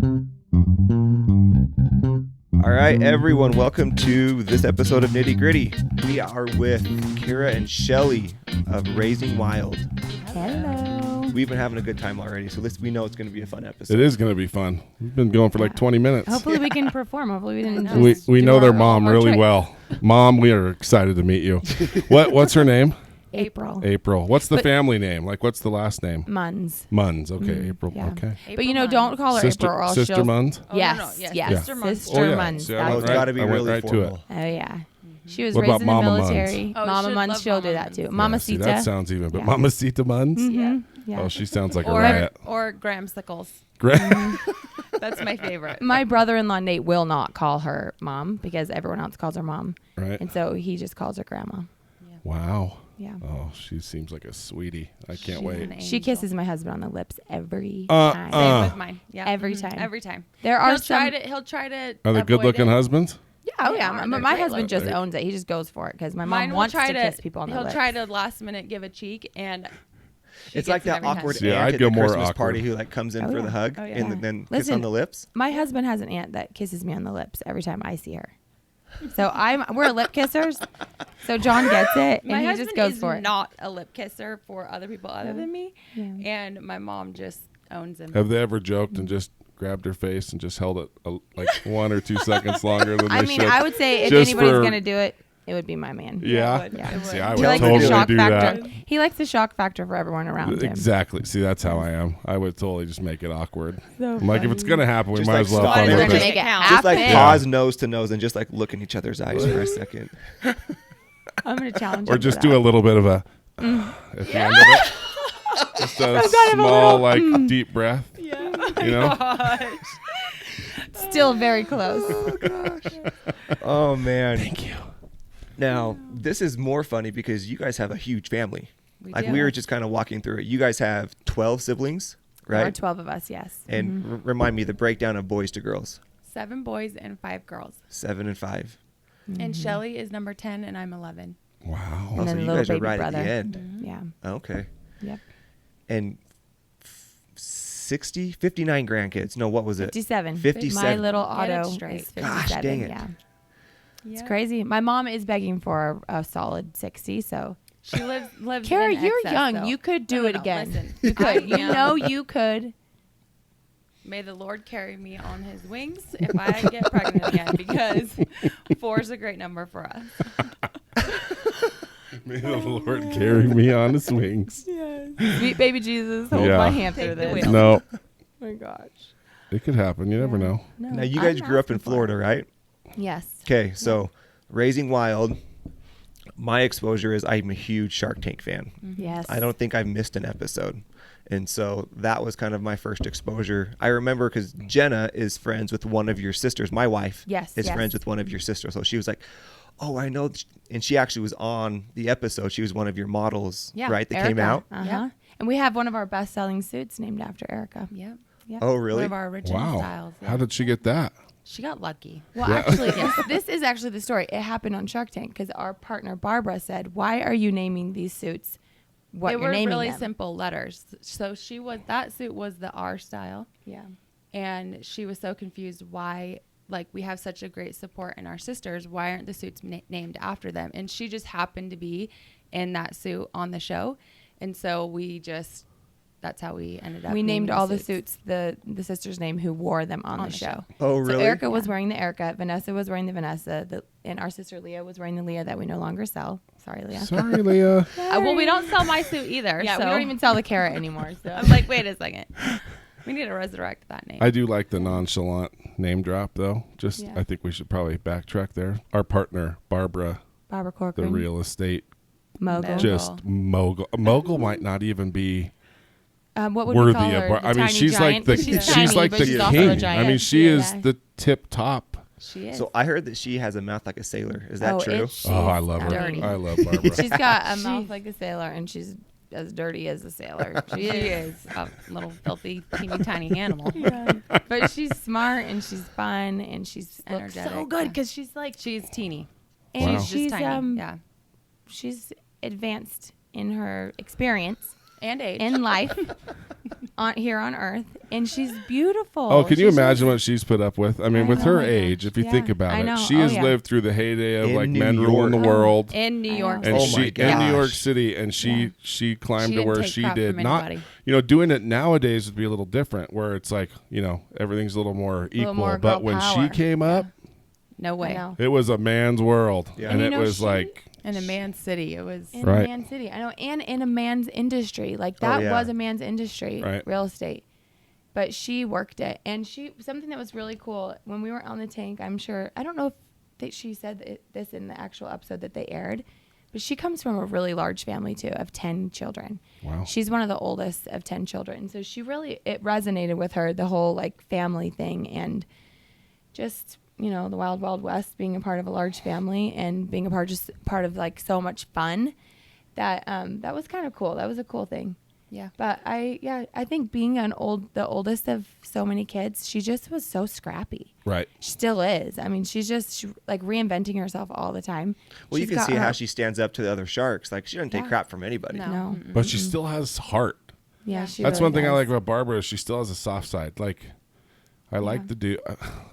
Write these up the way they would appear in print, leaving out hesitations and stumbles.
All right, everyone, welcome to this episode of Nitty Gritty. We are with Kira and Shelly of Raising Wild. Hello. We've been having a good time already, so we know it's going to be a fun episode. It is going to be fun. We've been going for like 20 minutes. Hopefully we can perform. Hopefully we didn't. We know their mom really choice. well. Mom, we are excited to meet you. What's her name? April. April. What's the family name? Like, what's the last name? Munns. Munns. Okay, April. Yeah. Okay. But don't call her Sister, April or else Sister she'll. Munns? Oh, Yes. no. Yes. Yeah. Sister Munns. Sister Oh, yeah. Munns. See, That Oh, was it's right- got to be I went really right to formal. it. Oh yeah. She was What raised about in the Mama military. Munns? Oh, Mama should Munns, love she'll do Mama that too. Munns. See, Mamacita. that sounds even. But Yeah. Mamacita Munns? Mhm. Yeah. Oh, she sounds like a Or riot. Gramsicles. Great. That's my favorite. My brother-in-law Nate will not call her mom because everyone else calls her mom, Right. and so he just calls her grandma. Wow. Yeah. Oh, she seems like a sweetie. I can't She's wait. an angel. She kisses my husband on the lips every Uh, time. Same with mine. Yeah. Every Mhm. time. Every time. There are He'll try to. Are they avoid good-looking it. husbands? Yeah, oh yeah. Yeah, My they're great husband just looking. owns it. He just goes for it because my Mine mom will wants try to kiss people on the He'll lips. try to last minute give a cheek, and It's like that awkward aunt Yeah, I'd at go the more Christmas awkward. party who like comes in Oh, for yeah. the hug Oh, yeah. and then kiss Listen, on the lips. My husband has an aunt that kisses me on the lips every time I see her. So we're lip kissers. So John gets it and my he husband just goes is for it. not a lip kisser for other people other than me, Yeah. and my mom just owns him. Have they ever joked and just grabbed her face and just held it like 1 or 2 seconds longer than I they mean, should? I would say if Just anybody's for- going to do it, it would be my man. Yeah. It would. Yeah. It See, would. I He would likes totally the shock do factor. that. He likes the shock factor for everyone around him. Exactly. See, that's how I am. I would totally just make it awkward. So I'm like, if it's funny. gonna happen, we Just might like as well stop fun it. with We're gonna it. make it Just like happen. pause nose to nose and just like look in each other's eyes for a second. I'm going to challenge Or him just for do a that. little bit of a at the end of it. Just a small, like, deep breath. Yeah. You know? Still very close. Oh man. Thank you. Now, this is more funny because you guys have a huge family. We Like do. we were just kind of walking through it. You guys have 12 siblings, There are right? 12 of us, yes. And remind me the breakdown of boys to girls. 7 boys and 5 girls. 7 and 5. And Shelly is number 10, and I'm 11. Wow. And Oh, then so the you little guys are baby right brother. at the end. Yeah. Okay. Yep. And 59 grandkids. No, what was it? 57. 57. My little Get it Otto straight. is 57. Gosh, dang it. Yeah. It's Yeah. crazy. My mom is begging for a solid 60, so. She lives Kara, in you're excess, young. though. You could do No, it no, again. listen. You could. You am- know you could. May the Lord carry me on his wings if I get pregnant again, because 4 is a great number for us. May the Lord carry me on his wings. Sweet baby Jesus, hold Yeah. my hand Take through the this. wheel. No, Oh my gosh. it could happen. You never know. No, Now, you guys I'm grew up in asking for Florida, it. right? Yes. Okay, so Raising Wild, my exposure is I'm a huge Shark Tank fan. Yes. I don't think I've missed an episode. And so that was kind of my first exposure. I remember because Jenna is friends with one of your sisters. My wife Yes, is yes. friends with one of your sisters. So she was like, oh, I know. And she actually was on the episode. She was one of your models, Yeah. right, that came Erica. out. Uh-huh. Yeah. And we have one of our best-selling suits named after Erica. Yep. Yep. Oh, One really? of our original Wow. styles. How did she get that? She got lucky. Well, Yeah. actually, this is actually the story. It happened on Shark Tank because our partner Barbara said, "Why are you naming these suits what They you're were naming really them?" simple letters. So that suit was the R style. Yeah. And she was so confused why, like, we have such a great support in our sisters. Why aren't the suits named after them? And she just happened to be in that suit on the show. And so that's how we ended up. We named naming all the suits the sisters' name who wore them on the show. Oh, really? So Erica was wearing the Erica, Vanessa was wearing the Vanessa, and our sister Leah was wearing the Leah that we no longer sell. Sorry, Leah. Sorry, Leah. Well, we don't sell my suit either. Yeah, so we don't even sell the carrot anymore. So I'm like, wait a second. We need to resurrect that name. I do like the nonchalant name drop, though. Just, Yeah. I think we should probably backtrack there. Our partner, Barbara, Barbara the Corcoran, real estate, mogul. just mogul. Mogul might not even be What would we worthy call of. her? I mean, Tiny she's giant? like the She's she's tiny, like but the she's also a king. I giant. mean, she is Yeah. the tip top. She is. So I heard that she has a mouth like a sailor. Is that Oh, true? it's- Oh, I love her. dirty. I love Barbara. She's got a mouth like a sailor, and she's as dirty as a sailor. She is a little filthy, teeny tiny animal. But she's smart and she's fun and she's Energetic, so good yeah. because she's like She's teeny. and Wow. She's she's just tiny. Yeah. she's advanced in her experience And age. in life here on Earth, and she's beautiful. Oh, can you She's imagine just- what she's put up with? I mean, with Oh her my age, gosh, if you yeah. think about I it, know. she Oh, has yeah. lived through the heyday of In like New men ruling the York. world. in New I York. know. And Oh she my in New York gosh. City, and she climbed She to didn't where take she crap did. from Not, anybody. doing it nowadays would be a little different, where it's like, everything's a little more equal. more But girl when power. she came up, No I way. know. it was a man's world, Yeah. and And it you know, was she- like, In a man's city, it was. In Right. a man's city, I know, and in a man's industry, like that yeah. was a man's industry, Right. real estate. But she worked it, and something that was really cool when we were on the tank. I'm sure I don't know if she said this in the actual episode that they aired, but she comes from a really large family too, of 10 children. wow. She's one of the oldest of 10 children, so it resonated with her, the whole like family thing, and just the wild wild west, being a part of a large family and being part of like so much fun. That was kind of cool. That was a cool thing. Yeah. But I think being the oldest of so many kids, she just was so scrappy. Right. She still is. I mean, she's like reinventing herself all the time. Well, you She's can got see her- how she stands up to the other sharks. Like, she doesn't take Yeah. crap from anybody. No. No. Mm-mm. But she still has heart. Yeah, she That's really one thing I does. like about Barbara is she still has a soft side. Like, I like the dude.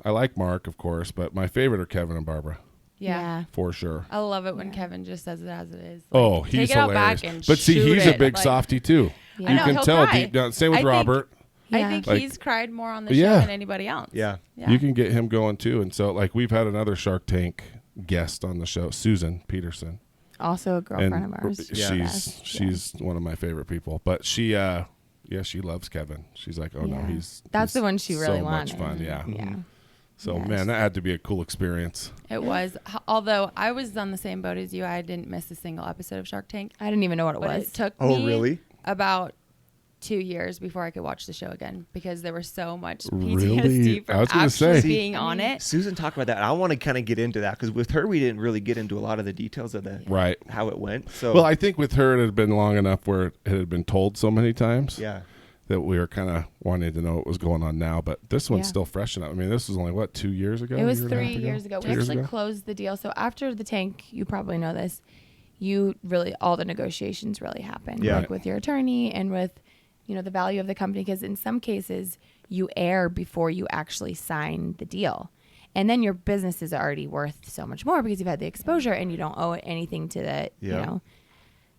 I like Mark, of course, but my favorite are Kevin and Barbara Yeah. for sure. I love it when Yeah. Kevin just says it as it is. Oh, Like, he's take it out hilarious. back and But see, shoot he's a it. big Like, softy too. Yeah. I You know, can he'll tell cry. deep down. Same with I think- Robert. I Yeah. think Like- he's cried more on the Yeah. show than anybody else. Yeah. Yeah. You can get him going too. And so, like, we've had another Shark Tank guest on the show, Susan Peterson. Also a girlfriend of ours. Yeah. She's one of my favorite people. But she she loves Kevin. She's like, oh no, Yeah. he's That's the one she really so wanted. much fun. Yeah. Yeah. So Yes. man, that had to be a cool experience. It was. Although I was on the same boat as you, I didn't miss a single episode of Shark Tank. I didn't even know what it But was. it took Oh, me really? about 2 years before I could watch the show again because there was so much Really? PTSD I from was gonna actually say. being on it. Susan talked about that. I want to kind of get into that because with her, we didn't really get into a lot of the details of Right. how it went. So, Well, I think with her, it had been long enough where it had been told so many times yeah. that we were kind of wanting to know what was going on now. But this one's Yeah. still fresh enough. I mean, this was only, 2 years ago? It was Year and a 3 half years ago. 2 We years actually ago? closed the deal. So after the tank, you probably know this, all the negotiations really happen. Yeah. Like with your attorney and with, the value of the company. Because in some cases, you air before you actually sign the deal. And then your business is already worth so much more because you've had the exposure and you don't owe anything to the, Yeah.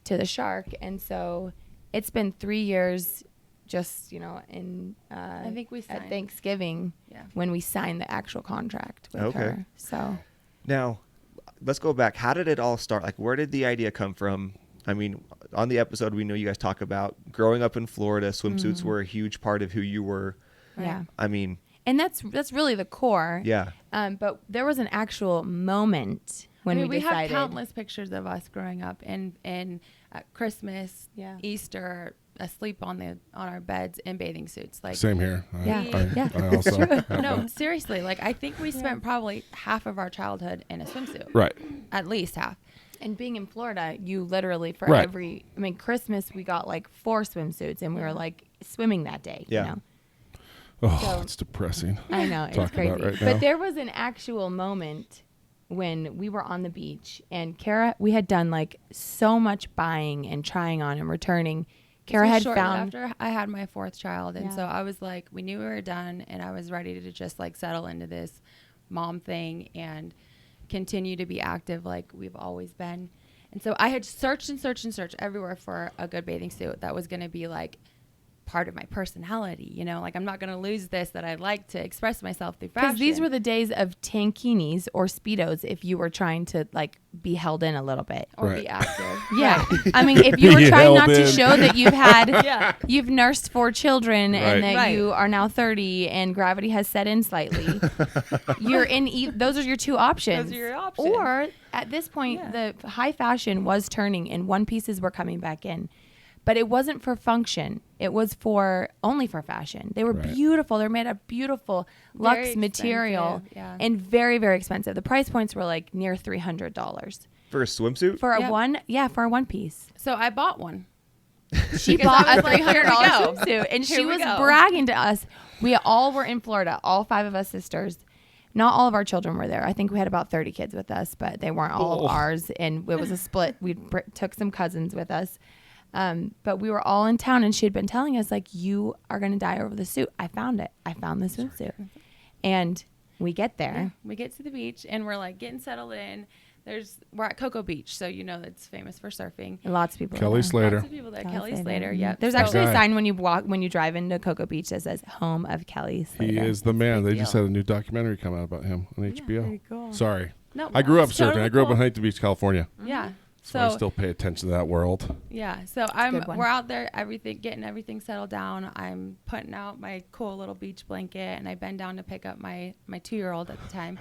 to the shark. And so it's been 3 years just, in I think we at signed. Thanksgiving Yeah. when we signed the actual contract with Okay. her. So Now, let's go back. How did it all start? Like, where did the idea come from? I mean, on the episode, we know you guys talk about growing up in Florida. Swimsuits were a huge part of who you were. yeah. I mean, And that's really the core. yeah. But there was an actual moment when we have decided. countless pictures of us growing up and Christmas, Yeah. Easter, asleep on our beds in bathing suits. Like Same here. Yeah. Yeah. I also have no, that. seriously. Like I think we spent probably half of our childhood in a swimsuit. Right. At least half. And being in Florida, you literally for Right. Christmas we got like 4 swimsuits and we were like swimming that day. Yeah. Oh, So- it's depressing. I know, it's Talk crazy. about right now. But there was an actual moment when we were on the beach and Kara, we had done like so much buying and trying on and returning. Kara This was had shortly found after I had my 4th child, and Yeah. so I was like, we knew we were done, and I was ready to just like settle into this mom thing and continue to be active like we've always been. And so I had searched everywhere for a good bathing suit that was going to be like part of my personality, like I'm not going to lose this that I like to express myself through fashion. because these were the days of tankinis or speedos if you were trying to like be held in a little bit. or Right. be active. Yeah. I mean, if you were Be trying not held to in. show that you've had, Yeah. you've nursed 4 children Right. and that Right. you are now 30 and gravity has set in slightly, you're in, those are your 2 options. Those are your options. Or at this point, Yeah. the high fashion was turning and one pieces were coming back in. But it wasn't for function. It was only for fashion. They were Right. beautiful. They're made of beautiful Very luxe material expensive, yeah. and very, very expensive. The price points were like near $300 For a swimsuit? for a Yep. for a one piece. So I bought one. She Because bought I a was like, here we $300 go. swimsuit, and she Here we was go. bragging to us. We all were in Florida, all 5 of us sisters. Not all of our children were there. I think we had about 30 kids with us, but they weren't all Oh. of ours, and it was a split. We took some cousins with us. But we were all in town, and she had been telling us, like, you are going to die over the suit. I found it. I found the swimsuit. And we get there. Yeah, we get to the beach, and we're like getting settled in. We're at Cocoa Beach, so you know it's famous for surfing. And lots of people. Kelly there. Slater. Lots of people there. Kelly Slater. Yep. There's So- actually a Guy. sign when you drive into Cocoa Beach that says "Home of Kelly Slater." He is the man. They big just deal. had a new documentary come out about him on HBO. very cool. Sorry. No, I grew up it's surfing. totally I grew up in cool. Huntington Beach, California. Yeah. So I still pay attention to that world. Yeah, so good one. we're out there, getting everything settled down. I'm putting out my cool little beach blanket, and I bend down to pick up my 2-year-old at the time,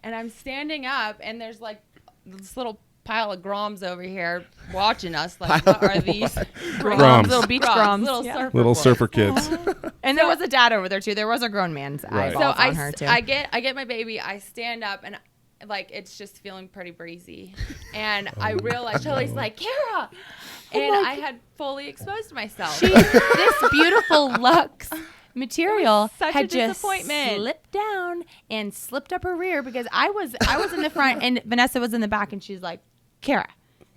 and I'm standing up, and there's like this little pile of Groms over here watching us. Like, what are these? Groms. Little beach Groms. little Yeah. surfer Little boys. surfer kids. And there was a dad over there too. There was a grown man's Right. eyeballs So on her too. I get my baby. I stand up, and like it's just feeling pretty breezy, and I realize Shelly's like, Kara, and I had fully exposed myself. This beautiful Lux material such a had just disappointment. slipped down and slipped up her rear because I was in the front and Vanessa was in the back, and she's like, Kara,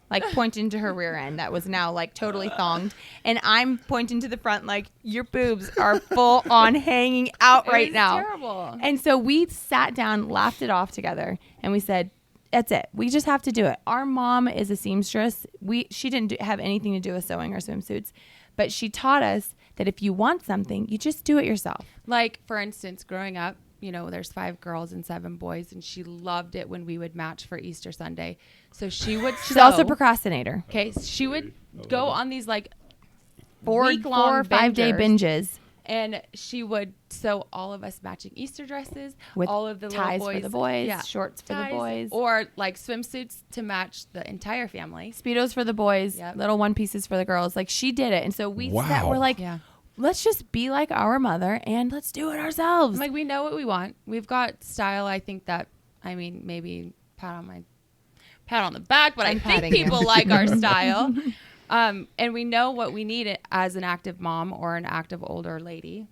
like pointing to her rear end that was now like totally thonged, and I'm pointing to the front like, your boobs are full on hanging out It right was now. terrible. And so we sat down, laughed it off together, and we said, that's it. We just have to do it. Our mom is a seamstress. She didn't have anything to do with sewing our swimsuits, but she taught us that if you want something, you just do it yourself. Like, for instance, growing up, you know, there's 5 girls and 7 boys, and she loved it when we would match for Easter Sunday. So she would She's also a procrastinator. okay, she would go on these like 4 week-long or 5 day binges and she would sew all of us matching Easter dresses with all of the little ties boys, for the boys, yeah, shorts for the ties, boys, or like swimsuits to match the entire family. Speedos for the boys, Yep. little one pieces for the girls. Like, she did it. And so we sat, Wow. we're like, Yeah. let's just be like our mother and let's do it ourselves. Like, we know what we want. We've got style. I think that, I mean, maybe pat on the back, but I'm I think patting you. people like our style. And we know what we need as an active mom or an active older lady.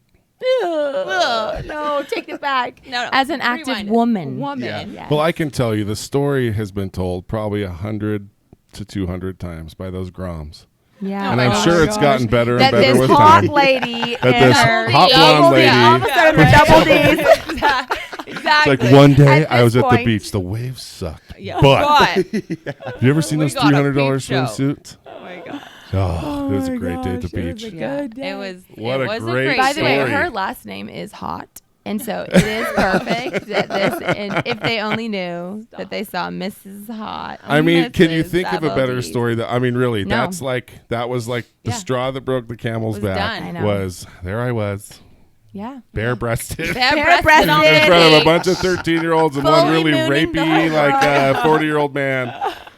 No, take it back. No, As an active rewind it. woman. Yeah. Yes. Well, I can tell you the story has been told probably 100 to 200 times by those Groms. Yeah. And my I'm gosh. sure it's gotten better and that better this with hot time. lady That and this her hot double blonde D. lady. All of a sudden we're double D's. Exactly. It's like one day At I was this at the point- beach. The waves sucked. Yeah. But have you ever seen We those got a $300 peep show. swimsuits? Oh my god. Oh, it was a great day at the beach. Good day. It was. What it a was great By the way, story. her last name is Haught. And so it is perfect that this, and if they only knew that they saw Mrs. Haught. I mean, can you Mrs. think of a better Double D. story? That I mean, really, No. that was like the Yeah. straw that broke the camel's Was back. done. I know. Was there I was, Yeah. bare-breasted. Bare-breasted. in front of a bunch of 13-year-olds and one Fully really mooning the rapey, whole like 40-year-old man.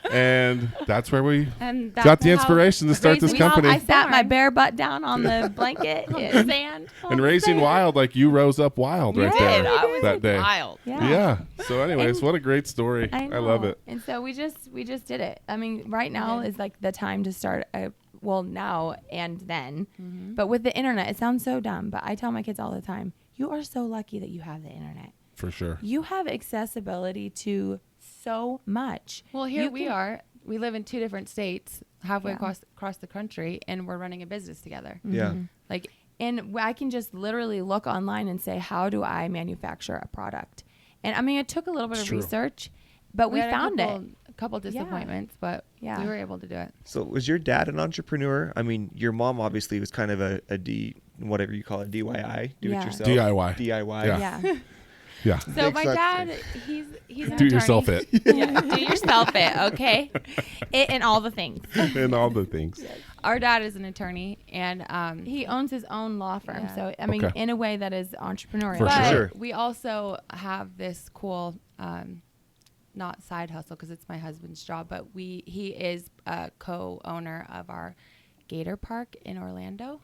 And that's where we And got the inspiration to start this Raising Wild company. I sat my bare butt down on the blanket. on sand. And Raising Wild, like you rose up wild right did. there I was that day. Wild. Yeah. So, anyways, what a great story. I love know. it. And so we just did it. I mean, right now is like the time to start. Well, now and then. Mm-hmm. But with the internet, it sounds so dumb. But I tell my kids all the time, you are so lucky that you have the internet. For sure. You have accessibility to so much. Well, here You we can- are. We live in 2 different states, halfway Yeah. across the country, and we're running a business together. Yeah. Like, And I can just literally look online and say, how do I manufacture a product? And I mean, it took a little bit It's of true. research, but we had found it. a couple disappointments, but Yeah. we were able to do it. So was your dad an entrepreneur? I mean, your mom obviously was kind of a D, whatever you call it, DIY, do Yeah. it yourself. DIY. DIY. Yeah. Yeah. Yeah. So Makes my sense. dad, he's an Do yourself attorney. it. Yeah, do yourself it, okay? It and all the things. And all the things. Our dad is an attorney, and He owns his own law firm. Yeah. So, I mean, Okay. in a way that is entrepreneurial. For but sure. we also have this cool, not side hustle because it's my husband's job, but he is a co-owner of our Gator Park in Orlando.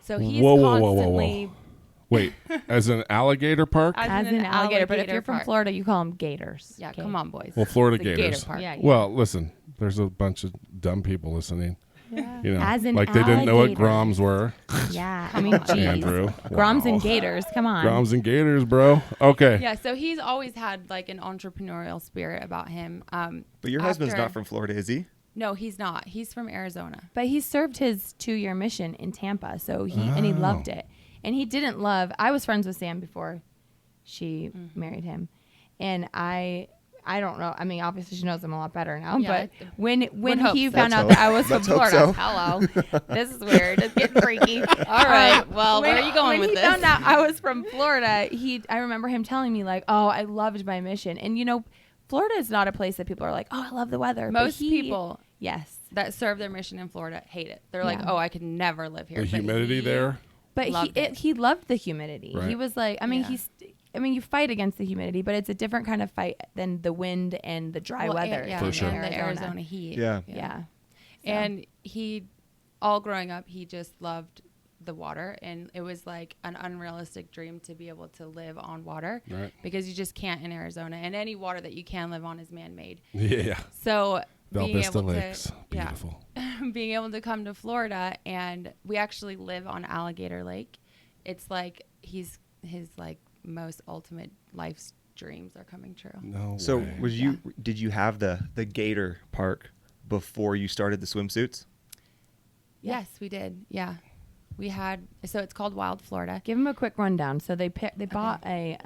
So he's Whoa, whoa, whoa, whoa, constantly whoa. Wait, as an alligator park? As an alligator. But if alligator you're from park. Florida, you call them gators. Yeah, Okay. come on, boys. Well, Florida It's a Gators. Gator Park. Yeah, Well, listen, there's a bunch of dumb people listening. Yeah. You know, As an like they didn't know what alligator. Groms were. Yeah. I mean, geez. Andrew. Groms Wow. and gators. Come on. Groms and Gators, bro. Okay. Yeah, so he's always had like an entrepreneurial spirit about him. But your husband's After- not from Florida, is he? No, he's not. He's from Arizona. But he served his 2-year mission in Tampa, so he loved it. And he didn't love. I was friends with Sam before she married him, and I don't know. I mean, obviously she knows him a lot better now. Yeah, but when he so. found out Let's that I was from Let's hope Florida, so. hello, this is weird. It's getting freaky. All right. Well, where are you going with When this? he found out I was from Florida, I remember him telling me like, "Oh, I loved my mission." And Florida is not a place that people are like, "Oh, I love the weather." But Most people yes, that serve their mission in Florida hate it. They're like, Yeah. "Oh, I could never live here." The But humidity there. but Loved it. he loved the humidity. Right. He was like, you fight against the humidity, but it's a different kind of fight than the wind and the dry weather. Yeah, For and sure. the Arizona heat. Yeah. Yeah. So- And all growing up, he just loved the water, and it was like an unrealistic dream to be able to live on water Right. because you just can't in Arizona, and any water that you can live on is man-made. Yeah. So Val being Vista able Lakes. to, Beautiful. being able to come to Florida, and we actually live on Alligator Lake. It's like his like most ultimate life's dreams are coming true. No So way. did you have the Gator Park before you started the swimsuits? Yeah. Yes, we did. Yeah. We had, so it's called Wild Florida. Give them a quick rundown. So they bought a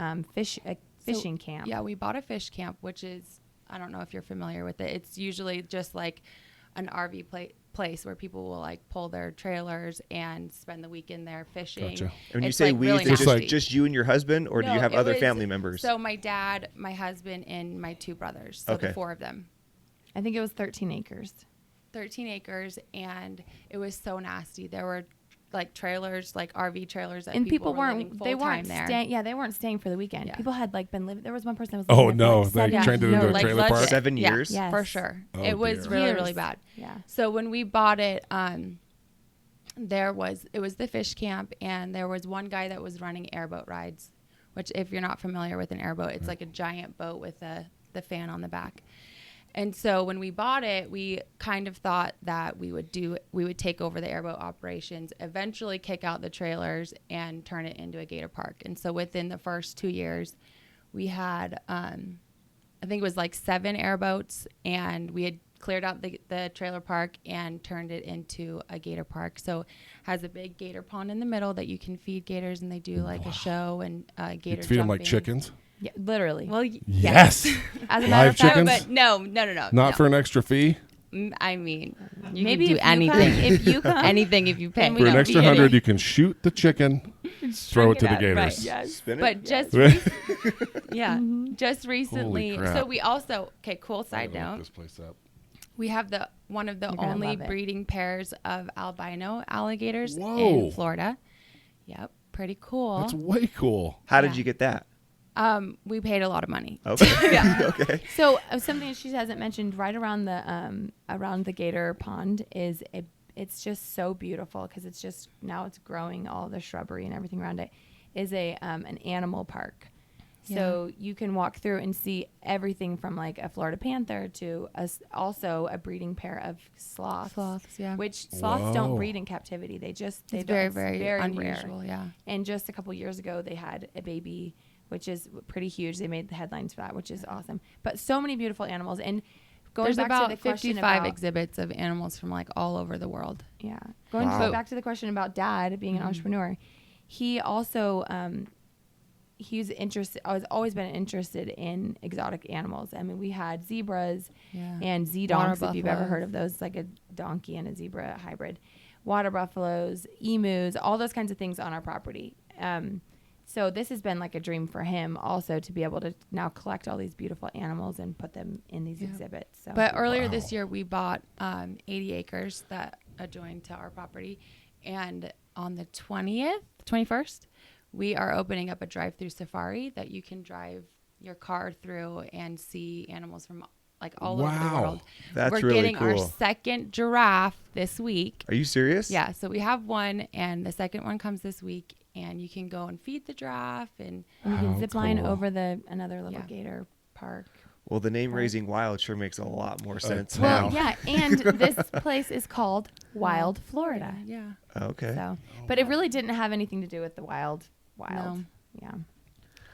fishing camp. Yeah, we bought a fish camp, which is, I don't know if you're familiar with it. It's usually just like an RV place where people will like pull their trailers and spend the weekend there fishing. Gotcha. And when you It's, say like, we, really is it nasty. just you and your husband, or do No, you have it other was- family members? So my dad, my husband, and my 2 brothers. So Okay. the 4 of them. I think it was 13 acres. 13 acres, and it was so nasty. There were like trailers, like RV trailers, that And people were living weren't they weren't full-time there. staying. Yeah, they weren't staying for the weekend. Yeah. People had like been living. There was one person that was. Oh, living there for, no, like, they 7 turned it into a years. trailer legit. park? 7 Yeah, years? Yes. for sure. Oh, it was dear. really, Years. really bad. Yeah. So when we bought it, it was the fish camp, and there was one guy that was running airboat rides, which if you're not familiar with an airboat, it's like a giant boat with the fan on the back. And so when we bought it, we kind of thought that we would take over the airboat operations, eventually kick out the trailers and turn it into a gator park. And so within the first 2 years, we had, I think it was like 7 airboats, and we had cleared out the trailer park and turned it into a gator park. So it has a big gator pond in the middle that you can feed gators, and they do like a show and gator You feed them like jumping. chickens? Yeah, literally. Well, Yes. As a matter Live of fact, chickens? but no. Not no. for an extra fee? I mean, you maybe can do if you come- anything. if you come, Anything if you pay. Then we For an don't extra eat 100, any. you can shoot the chicken, throw it to the up, gators. right, yes. Spin it? But just Right. yeah, Mm-hmm. just recently. crap. So we also cool I side gotta look note. this place up. We have one of the You're gonna only love it. breeding pairs of albino alligators Whoa. in Florida. Yep, pretty cool. That's way cool. How did Yeah. you get that? We paid a lot of money. Okay. Yeah. Okay. So something she hasn't mentioned right around the gator pond is it's just so beautiful because it's just now it's growing all the shrubbery and everything around it is an animal park. So you can walk through and see everything from like a Florida panther to also a breeding pair of sloths. Sloths, yeah. Which sloths don't Whoa. breed in captivity. They just It's very rare. unusual. Yeah. And just a couple years ago, they had a baby, which is pretty huge. They made the headlines for that, which is awesome. But so many beautiful animals. And going There's back about to the question 55 about exhibits of animals from like all over the world. yeah, going Wow. back to the question about Dad being an entrepreneur, he also he's interested. I was always been interested in exotic animals. I mean, we had zebras Yeah. and Z-donks, Water if you've ever buffaloes. heard of those, like a donkey and a zebra hybrid, water buffaloes, emus, all those kinds of things on our property. So this has been like a dream for him also to be able to now collect all these beautiful animals and put them in these exhibits. So But earlier this year, we bought 80 acres that adjoin to our property. And on the 21st, we are opening up a drive-through safari that you can drive your car through and see animals from like all over the Wow. world. That's We're really getting our cool. second giraffe this week. Are you serious? Yeah, so we have one, and the second one comes this week, and you can go and feed the giraffe. And and you can How zip line cool. over another little Yeah. gator park. Well, the name Raising Wild sure makes a lot more sense Well, now. yeah, and this place is called Wild Florida. yeah. Okay. So, but it really didn't have anything to do with the wild. No. Yeah.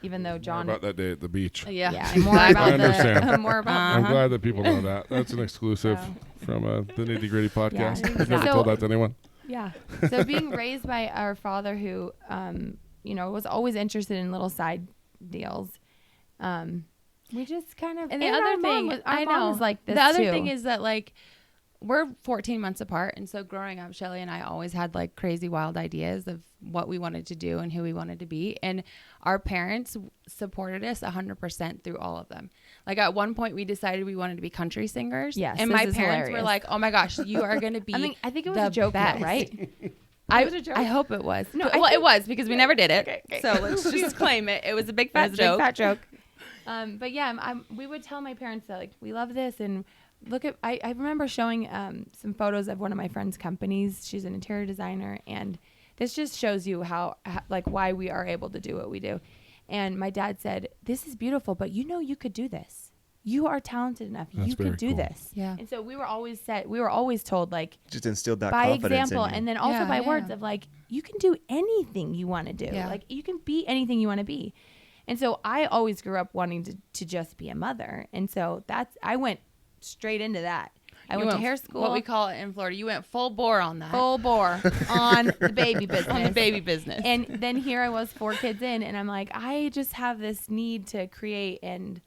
even though More John. about that day at the beach. Yeah. Yeah, and more about I understand. more about. I'm glad that people know that. That's an exclusive So- from the Nitty Gritty podcast. Yeah. I've never So- told that to anyone. Yeah. So being raised by our father, who, was always interested in little side deals. We just kind of. And the other thing, our mom was like this the other too. thing is that like we're 14 months apart, and so growing up, Shelly and I always had like crazy wild ideas of what we wanted to do and who we wanted to be, and our parents supported us 100% through all of them. Like at one point, we decided we wanted to be country singers. Yes, and this my is parents were hilarious. like, "Oh my gosh, you are going to be." I think it was the a joke, though, best. right? I was a joke? I hope it was. No, No, I well, it think- was because we never did it. Okay. So let's just claim it. It was a big fat It was a joke. big fat joke. But yeah, we would tell my parents that like we love this, and look at. I remember showing some photos of one of my friend's companies. She's an interior designer, and this just shows you how like why we are able to do what we do. And my dad said, "This is beautiful, but you could do this. You are talented enough. That's you could very do cool. this." Yeah. And so we were always told like Just instilled that by confidence example, in you. and then also Yeah, by yeah. words of like you can do anything you want to do. Yeah. Like you can be anything you want to be. And so I always grew up wanting to just be a mother. And so I went straight into that. I You went to went hair school. What we call it in Florida. You went full bore on that. full bore on the baby business. on the baby business. And then here I was 4 kids in, and I'm like, I just have this need to create. And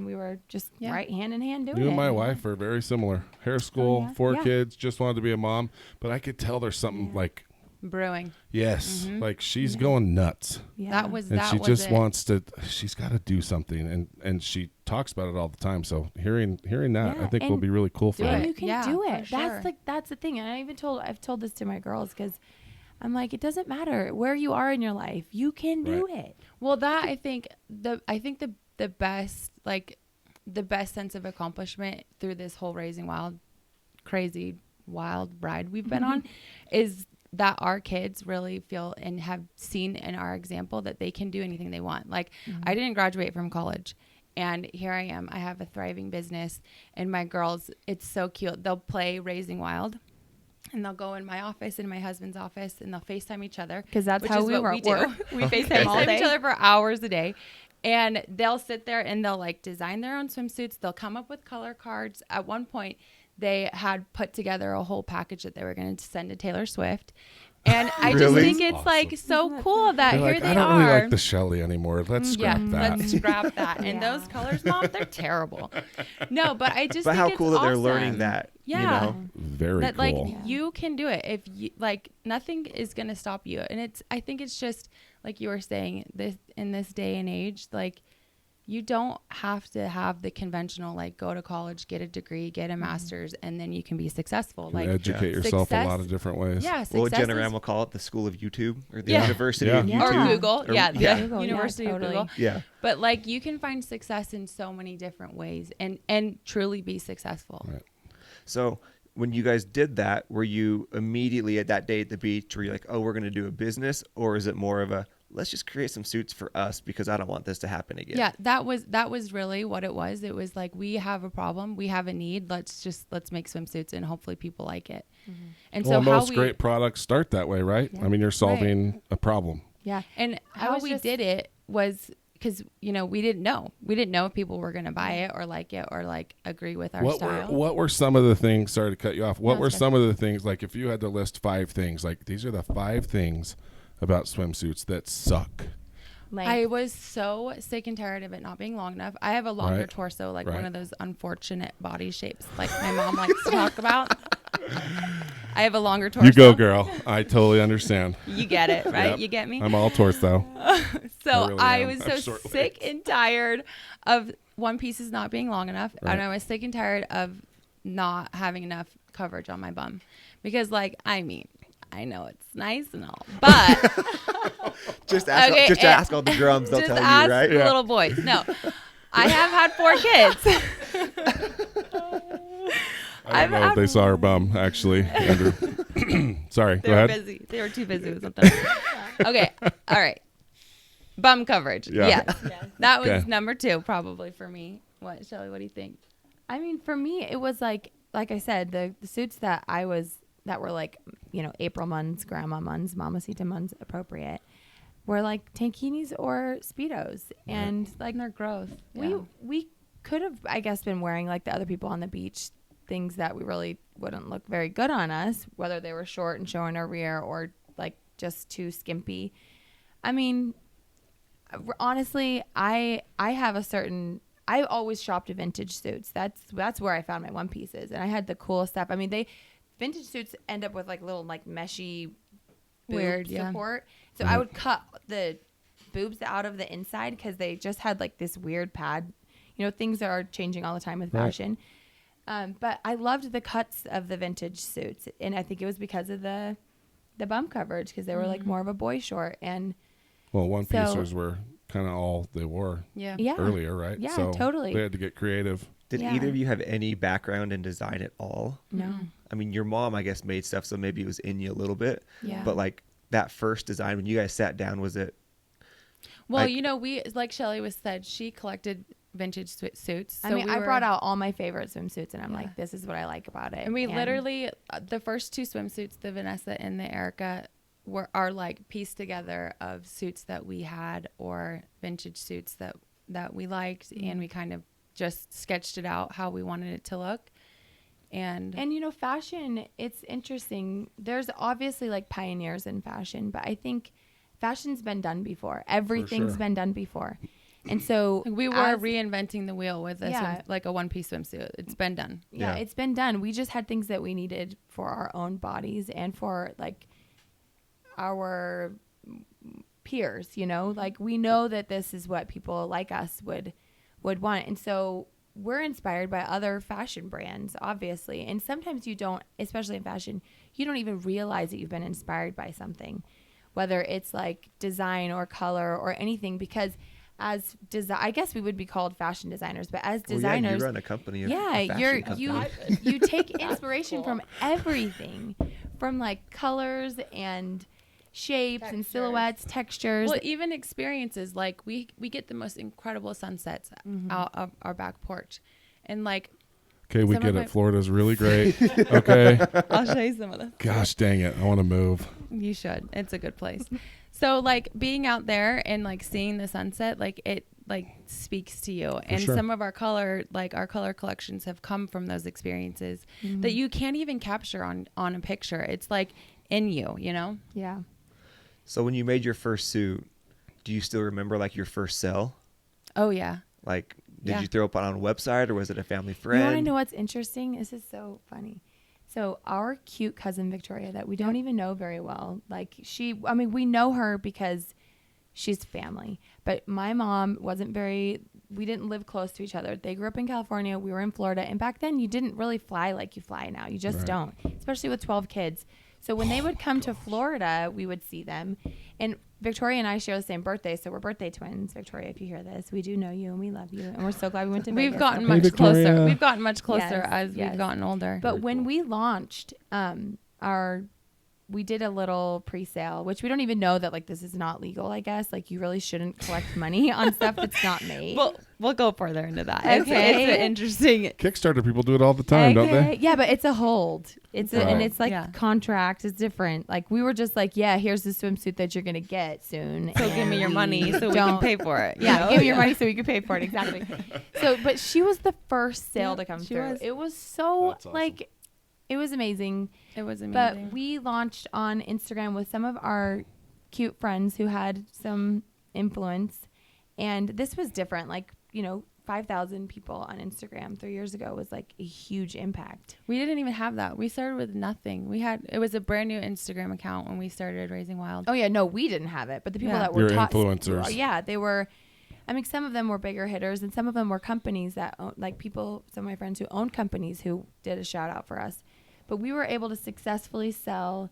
we were just Yeah. right hand in hand doing You it. and my wife are very similar. Hair school, yeah? 4 Yeah. kids, just wanted to be a mom. But I could tell there's something like, Brewing. yes, like she's going nuts. Yeah. That was And that she was just it. wants to, she's got to do something. And she talks about it all the time. So hearing that, I Yeah, think will and be really cool for do her. And it. you can Yeah, do for it. sure. That's the thing. And I've told this to my girls because I'm like, it doesn't matter where you are in your life. You can do it. Well, that I think the best the best sense of accomplishment through this whole Raising Wild, crazy wild ride we've been on, is that our kids really feel and have seen in our example that they can do anything they want. Like I didn't graduate from college, and here I am. I have a thriving business, and my girls, it's so cute. They'll play Raising Wild. And they'll go in my office, in my husband's office, and they'll FaceTime each other. 'Cause that's which how is we what were- we do. were. We FaceTime each other for hours a day. And they'll sit there and they'll like design their own swimsuits. They'll come up with color cards. At one point, they had put together a whole package that they were going to send to Taylor Swift. And I just Really? think it's like so cool that They're here like, they I don't are. really like the Shelly anymore. Let's scrap that. Let's scrap that. And Yeah. those colors, Mom, they're terrible. No, but I just But think how it's cool that they're awesome. learning that. Yeah. You know? Very That cool. like you can do it if you like nothing is going to stop you. And I think it's just like you were saying, this in this day and age, like you don't have to have the conventional like go to college, get a degree, get a master's, and then you can be successful. You Like educate yourself a lot of different ways. yeah, What would success Jenna is- Ram will call it? The school of YouTube or the Yeah. University Yeah. of Yeah. YouTube? or Google. Or- Yeah, yeah. the Google, yeah, University totally. of Google. Yeah. But like you can find success in so many different ways and truly be successful. Right. So when you guys did that, were you immediately at that day at the beach, were you like, oh, we're going to do a business? Or is it more of a, let's just create some suits for us because I don't want this to happen again? Yeah, that was really what it was. It was like, we have a problem, we have a need. Let's make swimsuits and hopefully people like it. And Well, so how most we great products start that way, right? I mean, you're solving a problem. Yeah. and I how was we just- did it was because we didn't know if people were going to buy it or like agree with our style. What were some of the things? Sorry to cut you off. What No, were it's fine. some of the things, like if you had to list 5 things, like these are the 5 things about swimsuits that suck? Length. I was so sick and tired of it not being long enough. I have a longer Right. torso, like Right. one of those unfortunate body shapes, like my mom likes to talk about. I have a longer torso. You go, girl. I totally understand. You get it, right? Yep. You get me? I'm all torso. So really I am. was I have so short sick and tired of one pieces not being long enough. Right. And I was sick and tired of not having enough coverage on my bum. Because I know it's nice and all, but Just ask, Okay, just and- ask all the Groms, they'll just tell ask you, right? the little boys. No, I have had 4 kids. I don't know if they saw her bum, actually. Andrew. Sorry, They go were ahead. busy. They were too busy with something. Okay. All right. Bum coverage. Yeah. Yes. That was Okay. number 2 probably for me. What, Shelly, what do you think? I mean, for me, it was like I said, the suits that were like, April months, grandma months, mamacita months appropriate. were like tankinis or Speedos. And like And they're gross. we could have, I guess, been wearing like the other people on the beach, things that we really wouldn't look very good on us, whether they were short and showing our rear or like just too skimpy. I mean, honestly, I have a certain, I always shopped vintage suits. That's where I found my one pieces, and I had the coolest stuff. I mean, vintage suits end up with like little like meshy boob support. So I would cut the boobs out of the inside because they just had like this weird pad. You know, things are changing all the time with fashion. But I loved the cuts of the vintage suits, and I think it was because of the bum coverage, because they were like more of a boy short. And well, one piecers were kind of all they wore earlier, right? Yeah, so totally. They had to get creative. Did either of you have any background in design at all? No. I mean, your mom, I guess, made stuff, so maybe it was in you a little bit. Yeah. But like that first design, when you guys sat down, was it? Well, like, you know, we, like Shelly was said, she collected vintage suits. I mean, I brought out all my favorite swimsuits, and I'm like, this is what I like about it. And we literally, the first two swimsuits, the Vanessa and the Erica, are like pieced together of suits that we had or vintage suits that we liked, and we kind of just sketched it out how we wanted it to look. And you know, fashion, it's interesting. There's obviously like pioneers in fashion, but I think fashion's been done before. Everything's been done before. And so we were reinventing the wheel with like a one-piece swimsuit. It's been done. Yeah, it's been done. We just had things that we needed for our own bodies and for like our peers, you know, like we know that this is what people like us would want. And so we're inspired by other fashion brands, obviously. And sometimes you don't, especially in fashion, you don't even realize that you've been inspired by something, whether it's like design or color or anything, because as I guess we would be called fashion designers, but as designers, you run a company. You take inspiration from everything, from like colors and shapes and silhouettes, textures. Well, even experiences, like we get the most incredible sunsets out of our back porch, and like. Okay, we get it. Florida's really great. Okay. I'll show you some of this. Gosh dang it. I want to move. You should. It's a good place. So like being out there and like seeing the sunset, like it like speaks to you. And some of our color collections have come from those experiences that you can't even capture on a picture. It's like in you, you know? Yeah. So when you made your first suit, do you still remember like your first sell? Oh yeah. Like, did you throw it on a website or was it a family friend? You want to know what's interesting? This is so funny. So our cute cousin Victoria that we don't even know very well, like we know her because she's family, but my mom we didn't live close to each other. They grew up in California. We were in Florida. And back then you didn't really fly like you fly now. You just don't, especially with 12 kids. So when they would come to Florida, we would see them. And Victoria and I share the same birthday, so we're birthday twins. Victoria, if you hear this, we do know you and we love you, and we're so glad we went to Vegas. We've gotten much closer. We've gotten much closer as we've gotten older. But when we launched we did a little pre-sale, which we don't even know that like this is not legal, I guess. Like you really shouldn't collect money on stuff that's not made. We'll go further into that. Okay. It's interesting. Kickstarter people do it all the time, don't they? Yeah, but it's a hold. And it's like contract. It's different. Like we were just like, yeah, here's the swimsuit that you're going to get soon. So give me your money so we can pay for it. Yeah, give me your money so we can pay for it. Exactly. So, but she was the first sale to come through. It was so awesome. Like, it was amazing. It was amazing. But we launched on Instagram with some of our cute friends who had some influence. And this was different. Like, 5,000 people on Instagram 3 years ago was like a huge impact. We didn't even have that. We started with nothing. It was a brand new Instagram account when we started Raising Wild. Oh yeah, no, we didn't have it, but the people that were influencers. Yeah, they were. I mean, some of them were bigger hitters, and some of them were companies that own, like people. Some of my friends who owned companies who did a shout out for us, but we were able to successfully sell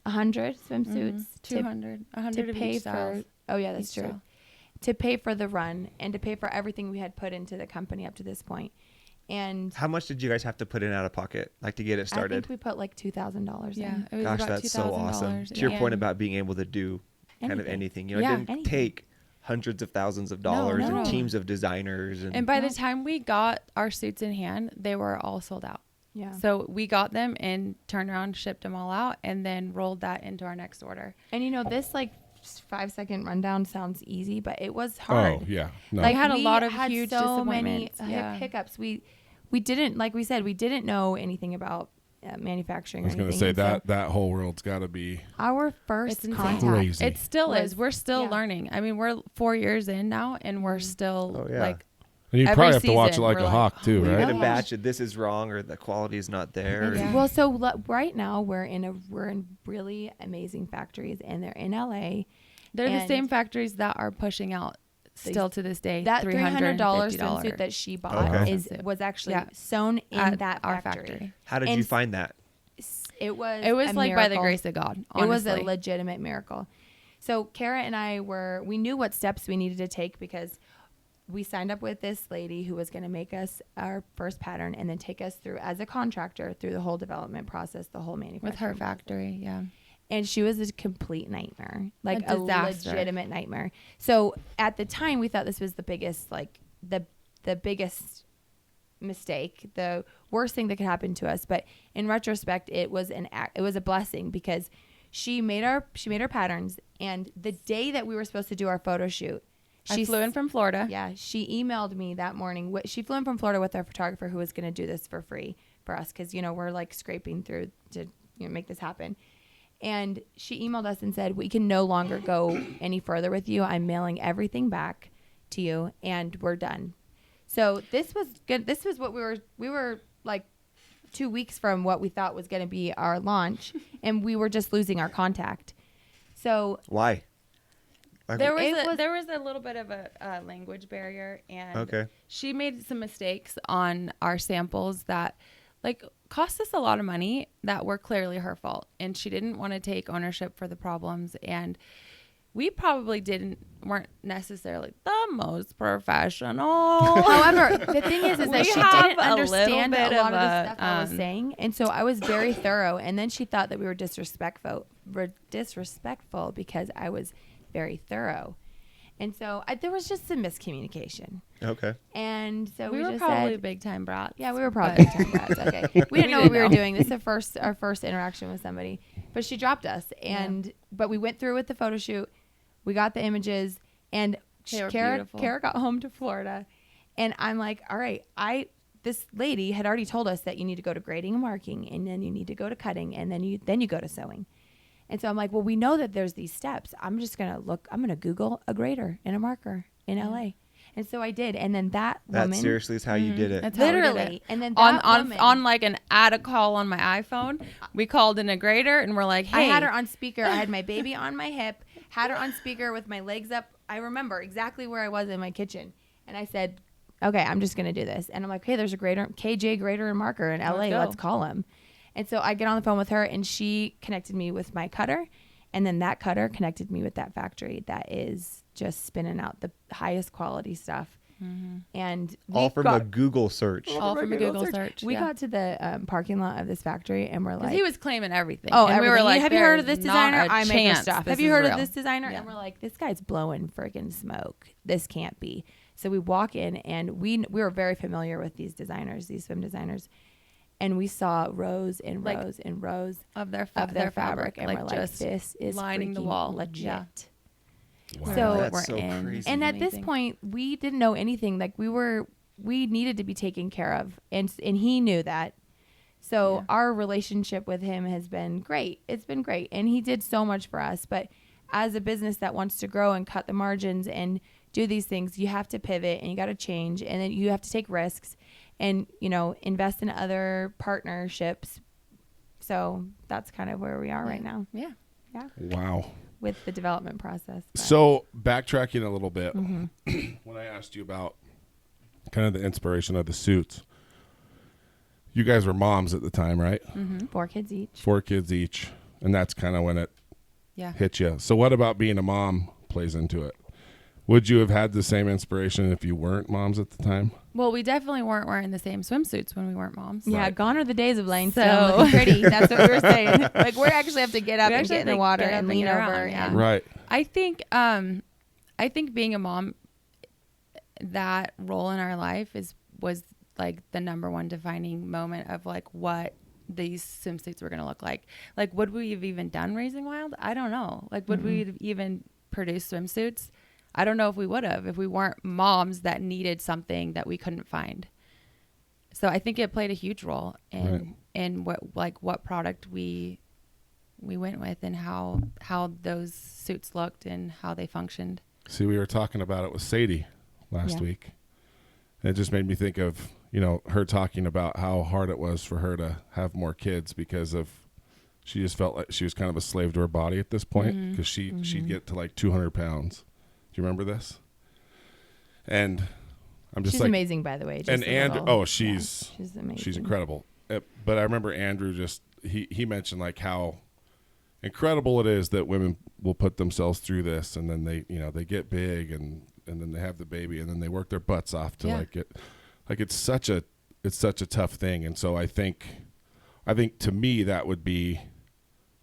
100 swimsuits, 200, 100 to pay for. Oh yeah, that's true. Style. To pay for the run and to pay for everything we had put into the company up to this point. And how much did you guys have to put in out of pocket, like to get it started? I think we put like $2,000 in. It was Gosh, about that's so awesome. To your point about being able to do kind of anything, it didn't take hundreds of thousands of dollars and teams of designers. And by the time we got our suits in hand, they were all sold out. Yeah. So we got them and turned around, shipped them all out, and then rolled that into our next order. And this like 5-second rundown sounds easy, but it was hard. Oh yeah, no. Like, had a we lot of had huge so many disappointments. hiccups. We didn't, like we said, we didn't know anything about manufacturing. I was going to anything. say And so that whole world's got to be. our first It's contact. crazy. It still was- is. We're still yeah. learning. I mean, we're 4 years in now, and we're still Oh, yeah. like, And you every probably have to watch it season, like we're a like, hawk too, We right? get a yeah. batch of this is wrong or the quality is not there. Yeah. Well, so right now we're in really amazing factories, and they're in LA. they're the And same factories that are pushing out still to this day. That $300 $350 swimsuit that she bought Okay. was actually Yeah. sewn in at that our factory. How did And you find that? It was It was a like by the miracle. grace of God. It was a honestly. legitimate miracle. So Kara and I we knew what steps we needed to take because we signed up with this lady who was going to make us our first pattern and then take us through as a contractor through the whole development process, the whole manufacturing with her process. factory. Yeah. And she was a complete nightmare, like A a disaster. legitimate nightmare. So at the time, we thought this was the biggest, like the biggest mistake, the worst thing that could happen to us. But in retrospect, it was a blessing because she made our patterns, and the day that we were supposed to do our photo shoot, She flew in from Florida. yeah, she emailed me that morning. She flew in from Florida with our photographer who was going to do this for free for us because, we're like scraping through to make this happen. And she emailed us and said, we can no longer go any further with you. I'm mailing everything back to you and we're done. So this was good. This was what we were like 2 weeks from what we thought was going to be our launch. And we were just losing our contact. So Why? Like, There It was was- there was a little bit of a language barrier, and Okay. she made some mistakes on our samples that like cost us a lot of money that were clearly her fault, and she didn't want to take ownership for the problems, and we probably weren't necessarily the most professional. however, the thing is that We she have didn't a little understand bit a lot of of the a, stuff I was saying. And so I was very thorough. And then she thought that we were disrespectful because I was very thorough. And so there was just some miscommunication. Okay. And so we were just probably said, big time brats. yeah, we were probably but- big time brats. Okay. We didn't know what we were doing. This is our first interaction with somebody. But she dropped us. But we went through with the photo shoot. We got the images. And They were Kara beautiful. got home to Florida. And I'm like, all right, this lady had already told us that you need to go to grading and marking, and then you need to go to cutting, and then you go to sewing. And so I'm like, well, we know that there's these steps. I'm going to Google a grader and a marker in LA. And so I did. And then that That woman, seriously is how you did it. That's how we did literally, it. and then on that on woman, on like an add a call on my iPhone, we called in a grader and we're like, hey, I had her on speaker. I had my baby on my hip, had her on speaker with my legs up. I remember exactly where I was in my kitchen. And I said, okay, I'm just going to do this. And I'm like, hey, there's a grader, KJ grader and marker in LA. go. Let's call him. And so I get on the phone with her, and she connected me with my cutter. And then that cutter connected me with that factory that is just spinning out the highest quality stuff. And All from a got, Google search. all from a Google search. we got to the parking lot of this factory, and we're because like, he was claiming everything. oh, and we were everything. like, have you heard of "There's this not designer? a I make her chance stuff. this Have you is heard real." of this designer? Yeah. And we're like, this guy's blowing freaking smoke. This can't be. So we walk in, and we were very familiar with these designers, these swim designers, and we saw rows and Like, rows and rows of their of their fabric, and like we're like, just this is lining the freaking wall. legit. Yeah. Wow. So That's we're so in. crazy. And at this Amazing. point, we didn't know anything. Like we needed to be taken care of, and he knew that. So Yeah. our relationship with him has been great. It's been great, and he did so much for us. But as a business that wants to grow and cut the margins and do these things, you have to pivot and you got to change, and then you have to take risks, and invest in other partnerships. So that's kind of where we are right now. Yeah. Yeah, Wow. with the development process. But- So backtracking a little bit, Mm-hmm. when I asked you about kind of the inspiration of the suits, you guys were moms at the time, right? 4 kids each. 4 kids each, and that's kind of when it Yeah. hit you. So what about being a mom plays into it? Would you have had the same inspiration if you weren't moms at the time? Well, we definitely weren't wearing the same swimsuits when we weren't moms. Yeah, Right. gone are the days of laying So- still looking pretty. That's what we were saying. Like, we actually have to get up We and actually get in have the to water get up and and lean get over. around, yeah. And Right. I think being a mom, that role in our life was like the number one defining moment of like what these swimsuits were going to look like. Like, would we have even done Raising Wild? I don't know. Like, would we have even produce swimsuits, I don't know if we would have if we weren't moms that needed something that we couldn't find. So I think it played a huge role in what product we went with and how those suits looked and how they functioned. See, we were talking about it with Sadie last week. And it just made me think of, her talking about how hard it was for her to have more kids because of she just felt like she was kind of a slave to her body at this point because she'd get to like 200 pounds. Do you remember this? And I'm just she's amazing, by the way. And Andrew, she's amazing. She's incredible. But I remember Andrew he mentioned like how incredible it is that women will put themselves through this, and then they get big, and then they have the baby, and then they work their butts off to it's such a tough thing. And so I think to me that would be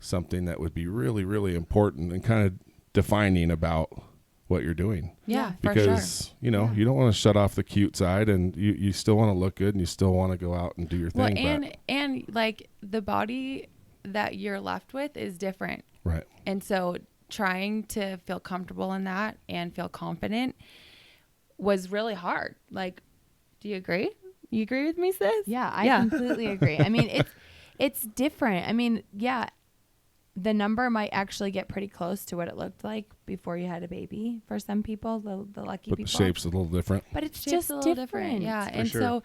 something that would be really, really important and kind of defining about what you're doing. Yeah, because for sure. You don't want to shut off the cute side, and you still want to look good, and you still want to go out and do your thing. Well, and like the body that you're left with is different. Right. And so trying to feel comfortable in that and feel confident was really hard. Like, do you agree? You agree with me, sis? Yeah, I completely agree. I mean, it's different. I mean, the number might actually get pretty close to what it looked like before you had a baby for some people, the lucky but people. The shape's a little different. But it's just a little different. Yeah. For And sure. so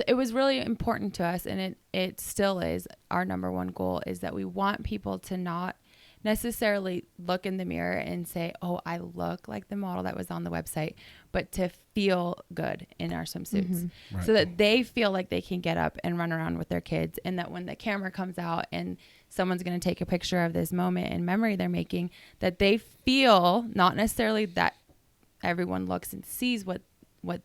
it was really important to us, and it still is our number one goal, is that we want people to not necessarily look in the mirror and say, oh, I look like the model that was on the website, but to feel good in our swimsuits Right. so that they feel like they can get up and run around with their kids, and that when the camera comes out and someone's going to take a picture of this moment in memory they're making, that they feel, not necessarily that everyone looks and sees what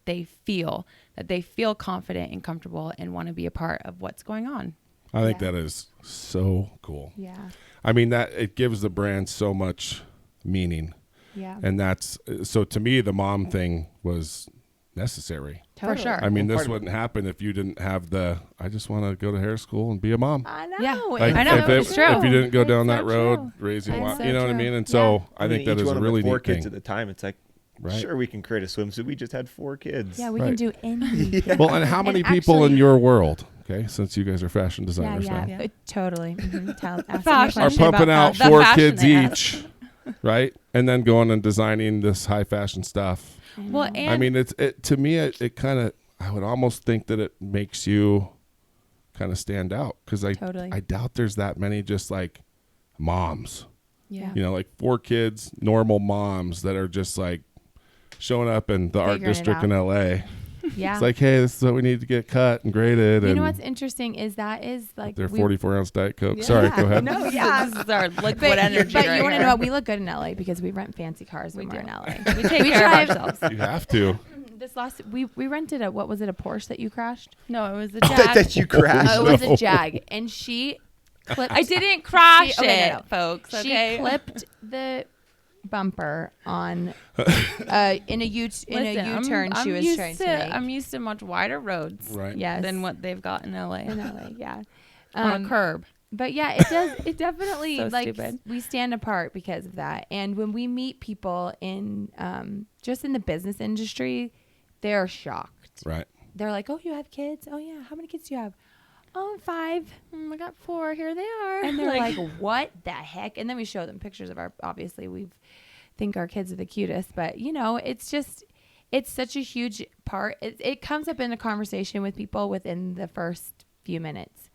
they feel, that they feel confident and comfortable and want to be a part of what's going on. I think that is so cool. Yeah. I mean, that it gives the brand so much meaning. Yeah. And that's, so to me, the mom thing was necessary. Totally. For sure. I mean, Well, this wouldn't happen if you didn't have I just want to go to hair school and be a mom. I know. Yeah. Like, I know, if true. if you didn't go down It's that so road, true. raising It's wild, so you know what I true. mean? And so I think that each is one a of really them 4 neat kids thing. at the time. It's like, Right. sure, we can create a swimsuit. We just had 4 kids. Yeah, we Right. can do anything. Well, and how many And people in actually- your world, okay, since you guys are fashion designers yeah. now, Totally. Ask me a Fashion. are question pumping about out fashion. 4 fashion kids they have. each, right? And then going and designing this high fashion stuff. Well, and I mean, to me, it kind of, I would almost think that it makes you kind of stand out, because Totally. I doubt there's that many just like moms, yeah. like 4 kids, normal moms that are just like showing up in the art Figuring it district out. in LA. Yeah. It's like, hey, this is what we need to get cut and graded. You and know what's interesting is that is like their we- 44-ounce Diet Coke. Yeah. Sorry, go ahead. No, yeah. This is our liquid But energy. you right want to here. know what? We look good in LA because we rent fancy cars when We we're do. in LA. We take care of drive- ourselves. You have to. This last we rented a what was it, a Porsche that you crashed? No, it was a that Jag. you crashed. Oh, it was No. a Jag, and she clipped. I didn't crash She- okay, it, no, no. folks. Okay. She clipped the bumper on in a U-turn she was trying to make. I'm used to much wider roads Right. Yes. than what they've got in LA. in LA, yeah. On a curb. But yeah, it does. It definitely So like stupid. we stand apart because of that. And when we meet people in just in the business industry, they're shocked. Right. They're like, "Oh, you have kids? Oh yeah, how many kids do you have? Oh, 5. I got 4. Here they are. And they're like, "What the heck?" And then we show them pictures of obviously we think our kids are the cutest, but it's just it's such a huge part. It comes up in a conversation with people within the first few minutes.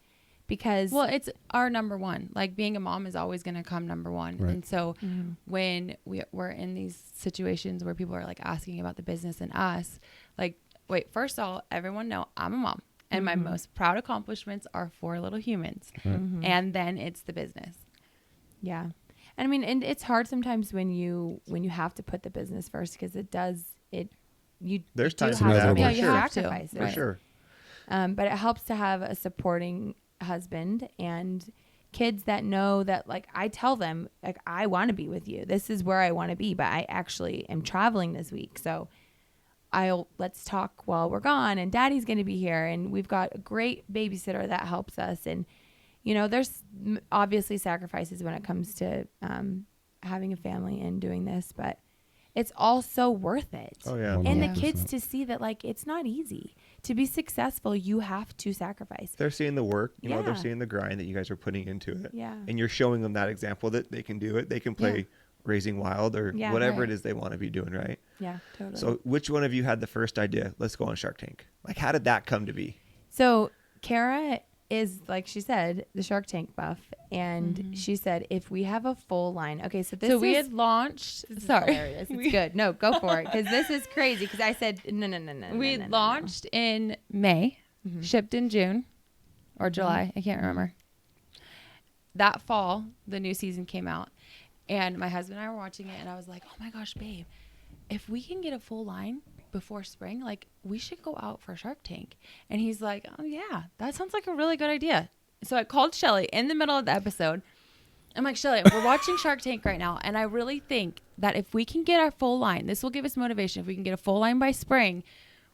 Because well, it's our number one. Like being a mom is always going to come number one. Right. And so when we're in these situations where people are like asking about the business and us, like, wait, first of all, everyone know I'm a mom and my most proud accomplishments are 4 little humans. And then it's the business. yeah. And I mean, and it's hard sometimes when you have to put the business first because There's do times have when to that make happens. Yeah, you have to. sacrifices. For sure. But it helps to have a supporting husband and kids that know that, like, I tell them, like, I want to be with you. This is where I want to be, but I actually am traveling this week. So let's talk while we're gone, and daddy's going to be here. And we've got a great babysitter that helps us. And, there's obviously sacrifices when it comes to having a family and doing this, but it's all so worth it. Oh yeah. And the 100%. kids to see that like it's not easy to be successful. You have to sacrifice. They're seeing the work, you know, they're Yeah. seeing the grind that you guys are putting into it. Yeah. And you're showing them that example that they can do it. They can play Raising Wild or Yeah, whatever right. it is they want to be doing, right? Yeah, totally. So which one of you had the first idea? Let's go on Shark Tank. Like, how did that come to be? So Kara is, like she said, the Shark Tank buff. And she said, if we have a full line. Okay, so this So we is, had launched. this is Sorry. hilarious. It's good. No, go for it. Because this is crazy. Because I said, no. We no. launched in May, shipped in June or July. I can't remember. That fall, the new season came out. And my husband and I were watching it. And I was like, oh my gosh, babe, if we can get a full line before spring, like we should go out for Shark Tank. And he's like, oh yeah, that sounds like a really good idea. So I called Shelly in the middle of the episode. I'm like, Shelly, we're watching Shark Tank right now. And I really think that if we can get our full line, this will give us motivation. If we can get a full line by spring,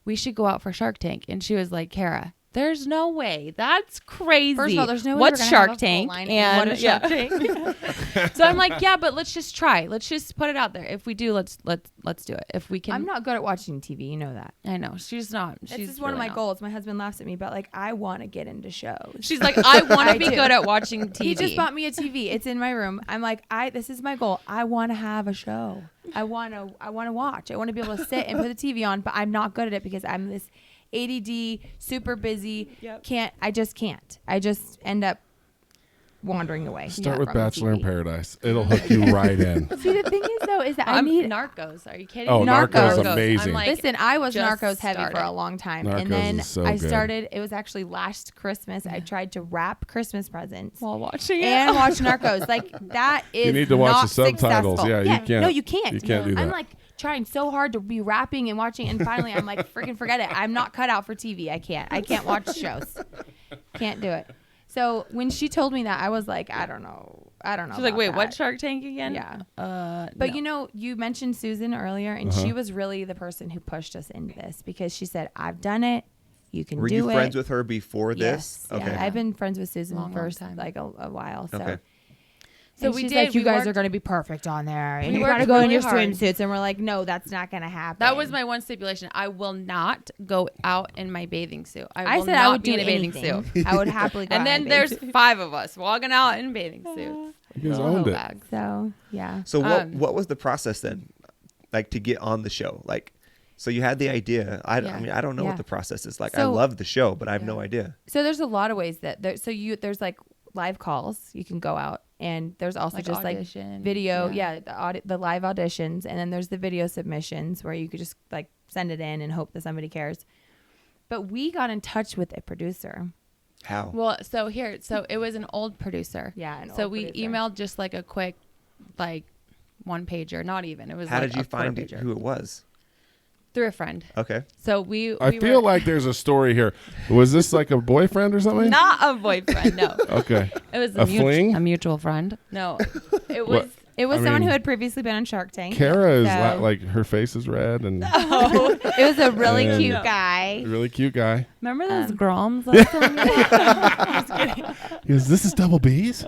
we should go out for Shark Tank. And she was like, Kara, there's no way. That's crazy. First of all, there's no way What's we're gonna have Shark a full Tank? line And what is Shark Tank? So I'm like, yeah, but let's just try. Let's just put it out there. If we do, let's do it. If we can. I'm not good at watching TV. You know that. I know she's not. This She's is one of really my not. goals. My husband laughs at me, but like I want to get into shows. She's like, I want I to be do. good at watching TV. He just bought me a TV. It's in my room. I'm like, this is my goal. I want to have a show. I want to watch. I want to be able to sit and put the TV on, but I'm not good at it because I'm this ADD, super busy. I just can't. I just end up wandering away. Start with from the Bachelor in TV. Paradise. It'll hook you right in. See, the thing is though, is that I I'm need. Narcos. Are you kidding? Oh, me? Narcos is amazing. I'm like, Listen, I was just Narcos heavy for started. a long time, Narcos and then is so I good. started. It was actually last Christmas. I tried to wrap Christmas presents while watching it. and watch Narcos. Like that is You need to watch not the subtitles. successful. Yeah, you can't. No, you can't. You can't do that. I'm like trying so hard to be rapping and watching, and finally I'm like, freaking forget it. I'm not cut out for TV. I can't watch shows. Can't do it. So when she told me that, I was like, I don't know. She's like, about wait, that. what Shark Tank again? Yeah. But But you know, you mentioned Susan earlier, and Uh-huh. she was really the person who pushed us into this because she said, I've done it. You can Were do you it. friends with her before this? Yes. Yeah. I've been friends with Susan Long for time. like a while. So. Okay. So And we she's did. like, you we guys worked- are going to be perfect on there, and We you got to worked go in really your hard. swimsuits. And we're like, no, that's not going to happen. That was my one stipulation. I will not go out in my bathing suit. I will said not I would be do in a bathing anything. suit. I would happily go And out then in a there's bathing suit. 5 of us walking out in bathing suits. You guys Little owned it. bags. So yeah. So what was the process then, like to get on the show? Like, so you had the idea. I mean, I don't know Yeah. what the process is like. I So- love the show, but I have no idea. So there's a lot of ways that there's like live calls you can go out, and there's also Like just audition. like video, Yeah. the live auditions, and then there's the video submissions where you could just like send it in and hope that somebody cares. But we got in touch with a producer. How? Well, so it was an old producer. Yeah, So we emailed just like a quick, like, one pager. Not even. It was. How like did you a quarter find pager. who it was? Through a friend. Okay. So we. I feel like there's a story here. Was this like a boyfriend or something? not a boyfriend. No. Okay. It was A fling? a mutual friend. No. It was. What? It was I someone mean, who had previously been on Shark Tank. Kara is So- like her face is red and It was a really And- cute guy. really cute guy. Remember those Groms? Last time? He goes, "This is double B's."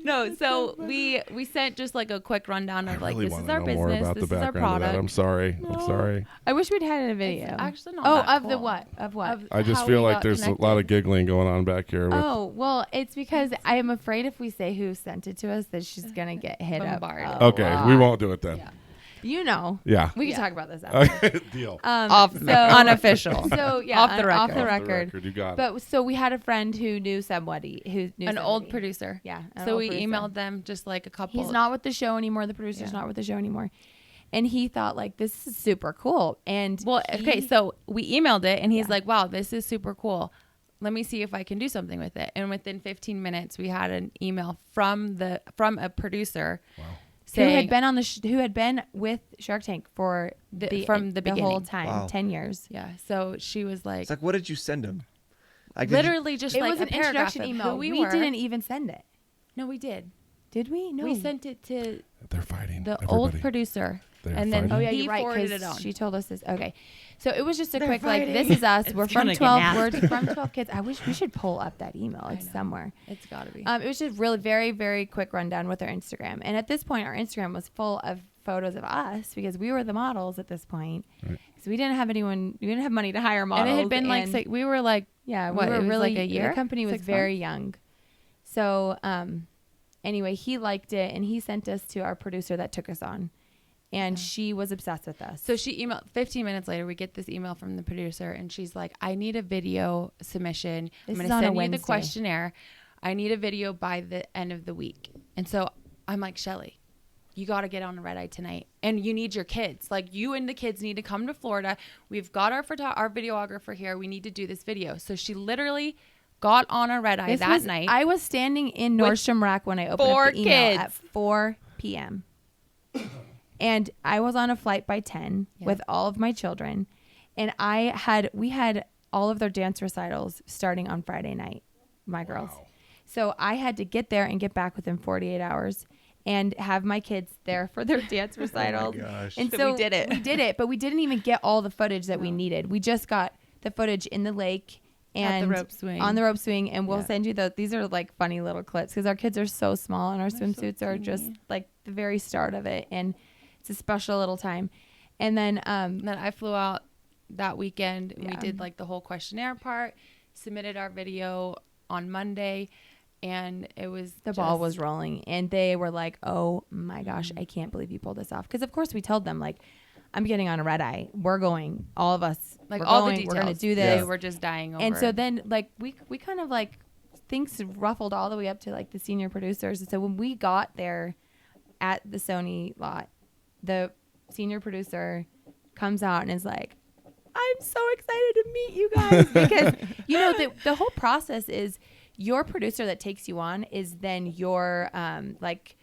No, so we sent just like a quick rundown of like, really this want is to our know more business, about this the is our background of that. product. I'm sorry. I'm sorry. I wish we'd had it in a video. It's actually not Oh, that of the cool. what? Of what? Of I just how feel we like got there's a lot connected. of giggling going on back here. With, Oh, well, it's because I am afraid if we say who sent it to us that she's going to get hit Bombarded. up. okay, we won't do it then. Yeah. You know. Yeah. We can Yeah. talk about this after. Okay, deal. Unofficial. So, yeah. Off the Off record. the Off record. you got it. But so we had a friend who knew somebody who knew An old somebody. producer. Yeah. an So old we producer. emailed them just like a couple. He's not with the show anymore. The producer's Yeah. not with the show anymore. And he thought like, this is super cool. And Well, okay, so we emailed it and he's Yeah. like, wow, this is super cool. Let me see if I can do something with it. And within 15 minutes, we had an email from a producer who had saying, been on the who had been with Shark Tank for from the whole beginning. time, Wow. 10 years. yeah. So she was like, It's like, what did you send him? Like, did you- literally just It like was a an paragraph introduction of email. who We were. didn't even send it. No, we did. Did we? No. We sent it to They're fighting. the everybody. old producer. And then Oh yeah, he you're right. forwarded 'Cause it on. she told us this. Okay, so it was just a They're quick like, fighting. this is us. It's We're from gonna get 12. We're nasty. from 12 kids. I wish we should pull up that email. It's know. somewhere. It's got to be. It was just really very, very quick rundown with our Instagram. And at this point, our Instagram was full of photos of us because we were the models at this point. Right. So we didn't have money to hire models. and it had been like, we were like, yeah, what, we were it was really, like a year? the company was 6 very young. So anyway, he liked it and he sent us to our producer that took us on. And she was obsessed with us. So she emailed 15 minutes later. We get this email from the producer, and she's like, "I need a video submission. This I'm going is to on a send you the Wednesday. questionnaire. I need a video by the end of the week." And so I'm like, Shelly, you got to get on a red eye tonight, and you need your kids. Like, you and the kids need to come to Florida. We've got our videographer here. We need to do this video. So she literally got on a red eye night. I was standing in With Nordstrom Rack when I opened 4 up the email kids. at 4 p.m. And I was on a flight by 10 with all of my children. And we had all of their dance recitals starting on Friday night, my girls. So I had to get there and get back within 48 hours and have my kids there for their dance recitals. gosh. And So so we did it. We did it, but we didn't even get all the footage that we needed. We just got the footage in the lake At the and rope swing. on the rope swing, and we'll Yeah. send you these are like funny little clips because our kids are so small and our swimsuits are just like the very start of it, and it's a special little time. And then And then I flew out that weekend. And We Yeah. did like the whole questionnaire part, submitted our video on Monday, and it was the ball was rolling, and they were like, "Oh my gosh, I can't believe you pulled this off!" Because of course we told them like, "I'm getting on a red eye. We're going. All of us, like we're all going, the details. We're gonna do They this." were just dying over. And so then like we kind of like things ruffled all the way up to like the senior producers. And so when we got there at the Sony lot, the senior producer comes out and is like, "I'm so excited to meet you guys," because you know the whole process is your producer that takes you on is then your like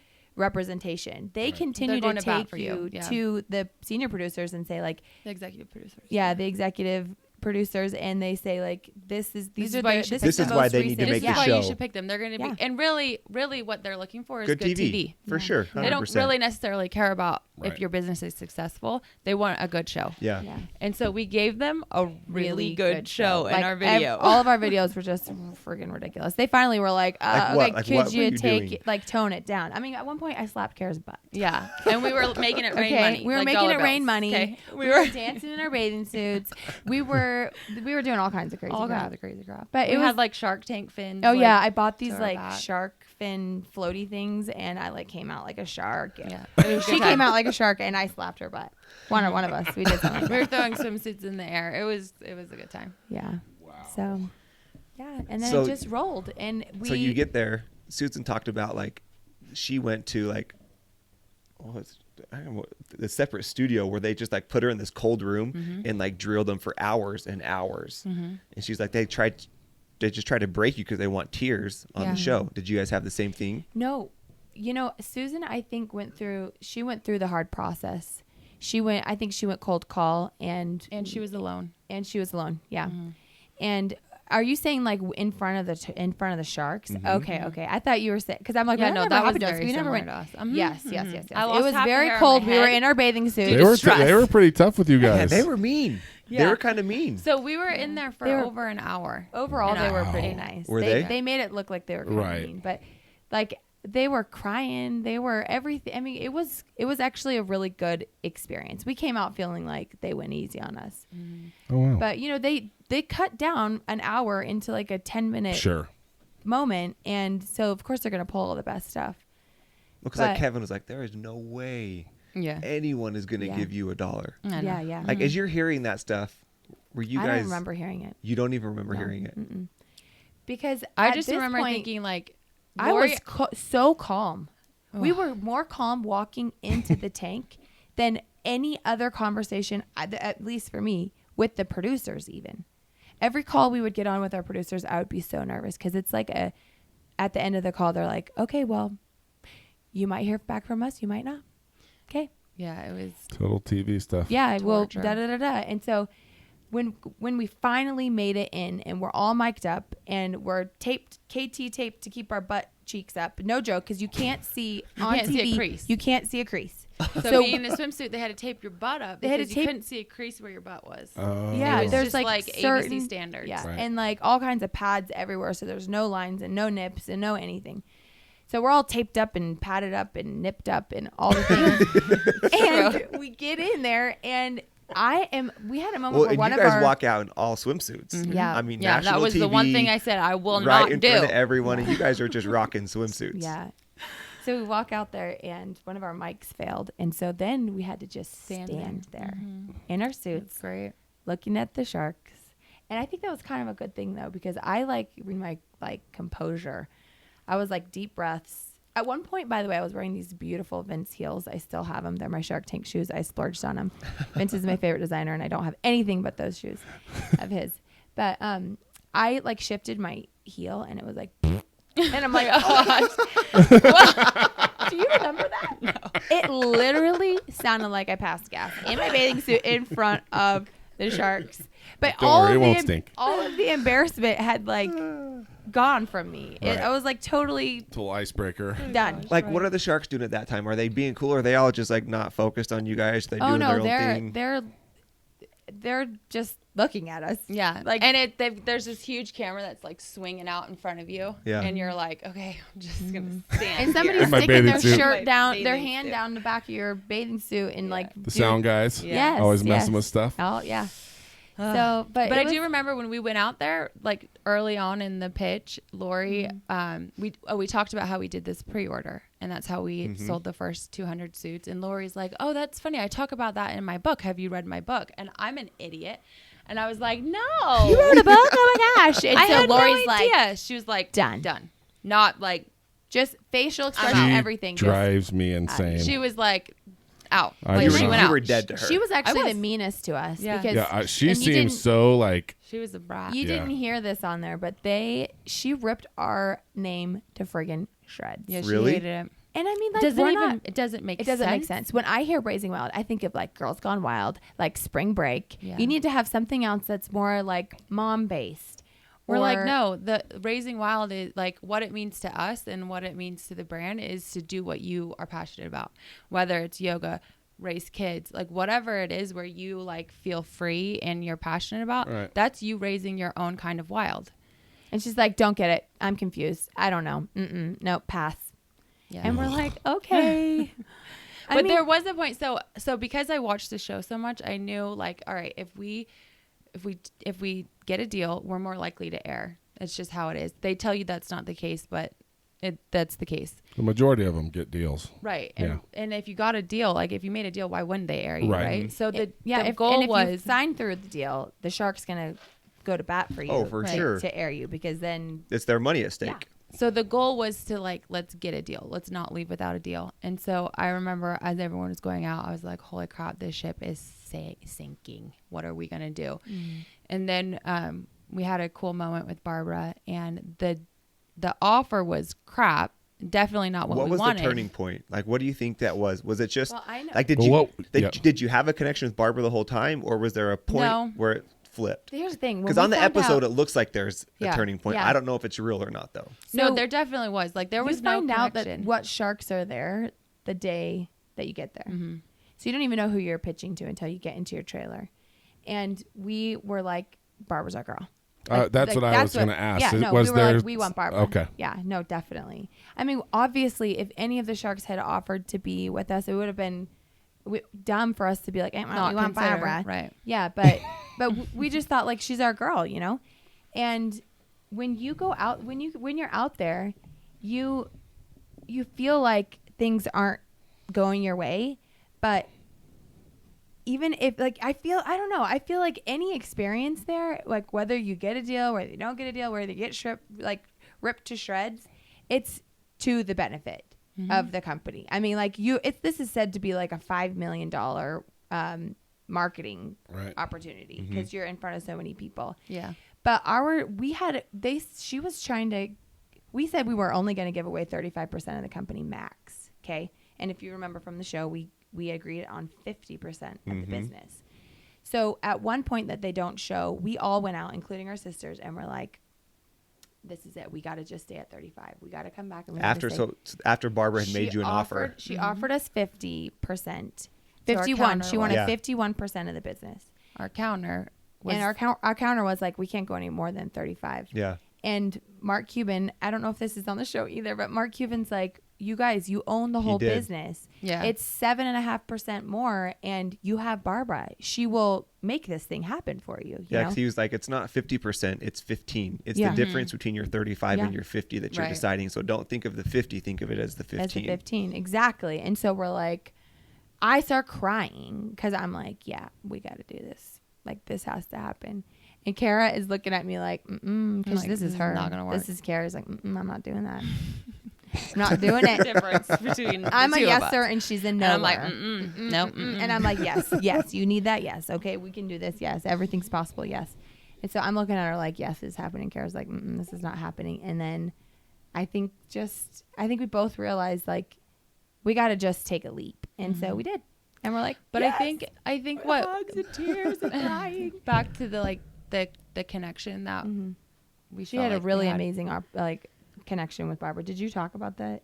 representation. They continue They're going to to bat take for you you. Yeah. to the senior producers and say like, the executive producers. yeah, the executive producers, and they say like, these is are why the, you should this pick is them. the why most they need to recent- make This the is show. why you should pick them. They're going to be, Yeah. and really what they're looking for is Good good TV. For sure. 100%. They don't really necessarily care about Right. if your business is successful. They want a good show. Yeah. Yeah. And so we gave them a really good show in Like, our video. all of our videos were just friggin' ridiculous. They finally were like, Like what? okay, Like could what were you you take doing? like tone it down? I mean, at one point I slapped Kara's butt. Yeah, and we were making it rain Okay, money. we were like making dollar it rain bills. money. Okay. We were dancing in our bathing suits. We were doing all kinds of crazy all crap. kinds of crazy crap. But We it was had like Shark Tank fins. oh yeah, like, I bought these to our like back. shark fin floaty things, and I like came out like a shark. Yeah, it was a She good came time. out like a shark, and I slapped her butt. One of us. We did something. We were throwing swimsuits in the air. It was a good time. Yeah. So, yeah, and then So- it just rolled, and we. So you get there. Susan talked about like she went to like I don't know, the separate studio where they just like put her in this cold room and like drilled them for hours and hours. And she's like, they just try to break you because they want tears on Yeah. the show. Did you guys have the same thing? No, you know, Susan, I think went through the hard process. I think she went cold call and And she was alone. Yeah. And are you saying like in front of the sharks? Okay. I thought you were saying, because I'm like, Yeah, that no, never that was happened to us. very We never similar went. to us. Yes. I It lost was half the very hair on cold. my We were head. in our bathing suits. They were pretty tough with you Yeah, guys. they were mean. They Yeah. were kind of mean. So we were in there for They were- over an hour. Overall, they were Wow. pretty nice. Were they? They made it look like they were kind Right. of mean, but like they were crying. They were everything. I mean, it was actually a really good experience. We came out feeling like they went easy on us, Oh wow. but you know they cut down an hour into like a 10-minute Sure. moment, and so of course they're gonna pull all the best stuff. Because like but- Kevin was like, there is no way Yeah. anyone is going to Yeah. give you $1. I know. Yeah. Like as you're hearing that stuff, were you I guys? don't remember hearing it You don't even remember No. hearing it. because I at just this remember point, thinking like, I Lori- was so calm. We were more calm walking into the tank than any other conversation, at least for me, with the producers even. Every call we would get on with our producers, I would be so nervous because it's like at the end of the call, they're like, okay, well, you might hear back from us. You might not. Okay. yeah, it was. Total TV stuff. Yeah. Well, Torture. da-da-da-da. And so when we finally made it in and we're all mic'd up and we're KT taped to keep our butt cheeks up. No joke, because you can't see on can't TV. see a crease. You can't see a crease. So being in a swimsuit, they had to tape your butt up They had to because you tape- couldn't see a crease where your butt was. Yeah, It was there's just like like certain ABC standards. Yeah, Right. and like all kinds of pads everywhere, so there's no lines and no nips and no anything. So we're all taped up and padded up and nipped up and all the things. And we get in there, and we had a moment Well, where and one you of guys our walk out in all swimsuits. Yeah. I mean, Yeah, national that was TV, the one thing I said I will right not in do. front of everyone, and you guys are just rocking swimsuits. Yeah. So we walk out there, and one of our mics failed, and so then we had to just stand there in our suits, Great. looking at the sharks. And I think that was kind of a good thing though, because I like my composure. I was like deep breaths. At one point, by the way, I was wearing these beautiful Vince heels. I still have them. They're my Shark Tank shoes. I splurged on them. Vince is my favorite designer, and I don't have anything but those shoes of his. But I like shifted my heel, and it was like, and I'm like, oh gosh. Do you remember that? No. It literally sounded like I passed gas in my bathing suit in front of the sharks. But Don't all worry, it of won't the stink. all of the embarrassment had like gone from me. Right. I was like totally Total icebreaker. done. Like, what are the sharks doing at that time? Are they being cool? Or are they all just like not focused on you guys? They Oh doing no, their own thing? they're just looking at us. Yeah, Like- and there's this huge camera that's like swinging out in front of you, Yeah. and you're like, okay, I'm just gonna stand. And somebody's here. my sticking bathing their suit. shirt My down, their bathing hand suit. down the back of your bathing suit, and like The sound guys. Yeah. Yes, Always messing yes. with stuff. Oh yeah. So, But I it do was- remember when we went out there, like early on in the pitch, Lori, we talked about how we did this pre-order, and that's how we sold the first 200 suits. And Lori's like, "Oh, that's funny. I talk about that in my book. Have you read my book?" And I'm an idiot, and I was like, "No, You wrote a book? Oh my gosh!" And I so had Lori's no like, idea. She was like, Done. not like." just facial She expression, She everything. just- drives me insane. She was like, out. I Like, do she not. went You out. were dead to her. She was actually was. the meanest to us Yeah. because yeah, she and you seems didn't- so like. She was a brat. You Yeah. didn't hear this on there, but she ripped our name to friggin' shreds. Yeah, she Really? hated it. And I mean, like, Doesn't we're even not- it doesn't make It doesn't make sense. When I hear Raising Wild, I think of like Girls Gone Wild, like Spring Break. Yeah. You need to have something else that's more like mom based. We're like, no, the Raising Wild is like what it means to us and what it means to the brand is to do what you are passionate about, whether it's yoga, raise kids, like whatever it is where you like feel free and you're passionate about. Right. That's you raising your own kind of wild. And she's like, don't get it. I'm confused. I don't know. Nope, pass. Yeah. And we're like, okay. But there was a point. So because I watched the show so much, I knew like, all right, if we get a deal, we're more likely to air. It's just how it is. They tell you that's not the case, but that's the case. The majority of them get deals. Right. Yeah. And if you got a deal, like if you made a deal, why wouldn't they air you? Right. Right. So the if goal you was sign through the deal, the Shark's gonna go to bat for you. Oh, for sure. To air you, because then It's their money at stake. Yeah. So the goal was to like, let's get a deal. Let's not leave without a deal. And so I remember as everyone was going out, I was like, holy crap, this ship is sinking. What are we going to do? And then we had a cool moment with Barbara, and the offer was crap. Definitely not what we was wanted. the turning point? Like, what do you think that was? Was it just Well, I know. like, Well, did you have a connection with Barbara the whole time, or was there a point No. where it flipped? here's the thing. When Because we on the found episode, out- it looks like there's a Yeah. turning point. Yeah. I don't know if it's real or not, though. No, So there definitely was. Like there was you no find out that connection. what sharks are there the day that you get there. So you don't even know who you're pitching to until you get into your trailer. And we were like, Barbara's our girl. That's what I was going to ask. Yeah, no, was we were there like, we want Barbara. Okay. Yeah, no, definitely. I mean, obviously, if any of the sharks had offered to be with us, it would have been dumb for us to be like, we want consider, Barbara. right. Yeah, but we just thought like she's our girl, you know? And when you go out, when you're out there, you feel like things aren't going your way, but even if like I feel like any experience there, like whether you get a deal, whether you don't get a deal, whether you get ripped to shreds, it's to the benefit of the company. I mean, like this is said to be like a $5 million marketing opportunity because you're in front of so many people. Yeah. But we said we were only going to give away 35% of the company max. Okay. And if you remember from the show, we agreed on 50% of the business. So at one point that they don't show, we all went out, including our sisters, and we're like, this is it. We got to just stay at 35. We got to come back. And after Barbara had made you an offer. She offered us 50%. So our 51. counter She wanted was- 51% of the business. Our counter was, And our counter was like, we can't go any more than 35. Yeah. And Mark Cuban, I don't know if this is on the show either, but Mark Cuban's like, you guys, you own the whole did. business. Yeah. It's 7.5% more, and you have Barbara. She will make this thing happen for you. You Yeah, know? because he was like, it's not 50%, it's 15. It's Yeah. the difference between your 35 and Yeah. your 50 that you're Right. deciding. So don't think of the 50, think of it as the 15. As the 15, exactly. And so we're like, I start crying because I'm like, yeah, we got to do this. Like, this has to happen. And Kara is looking at me like, because like, this is her. not gonna work. This is Kara's like, I'm not doing that. I'm not doing it. difference between I'm the a two of yes us. sir, and she's a no. And I'm like, nope. And I'm like, yes, you need that. Yes. Okay, we can do this. Yes. Everything's possible. Yes. And so I'm looking at her like, yes, it's happening. Kara's like, this is not happening. And then I think we both realized like, we got to just take a leap. And so we did. And we're like, But yes. I think what Hugs and tears and crying. back to the the connection that we She felt had a like we really had. amazing connection with Barbara. Did you talk about that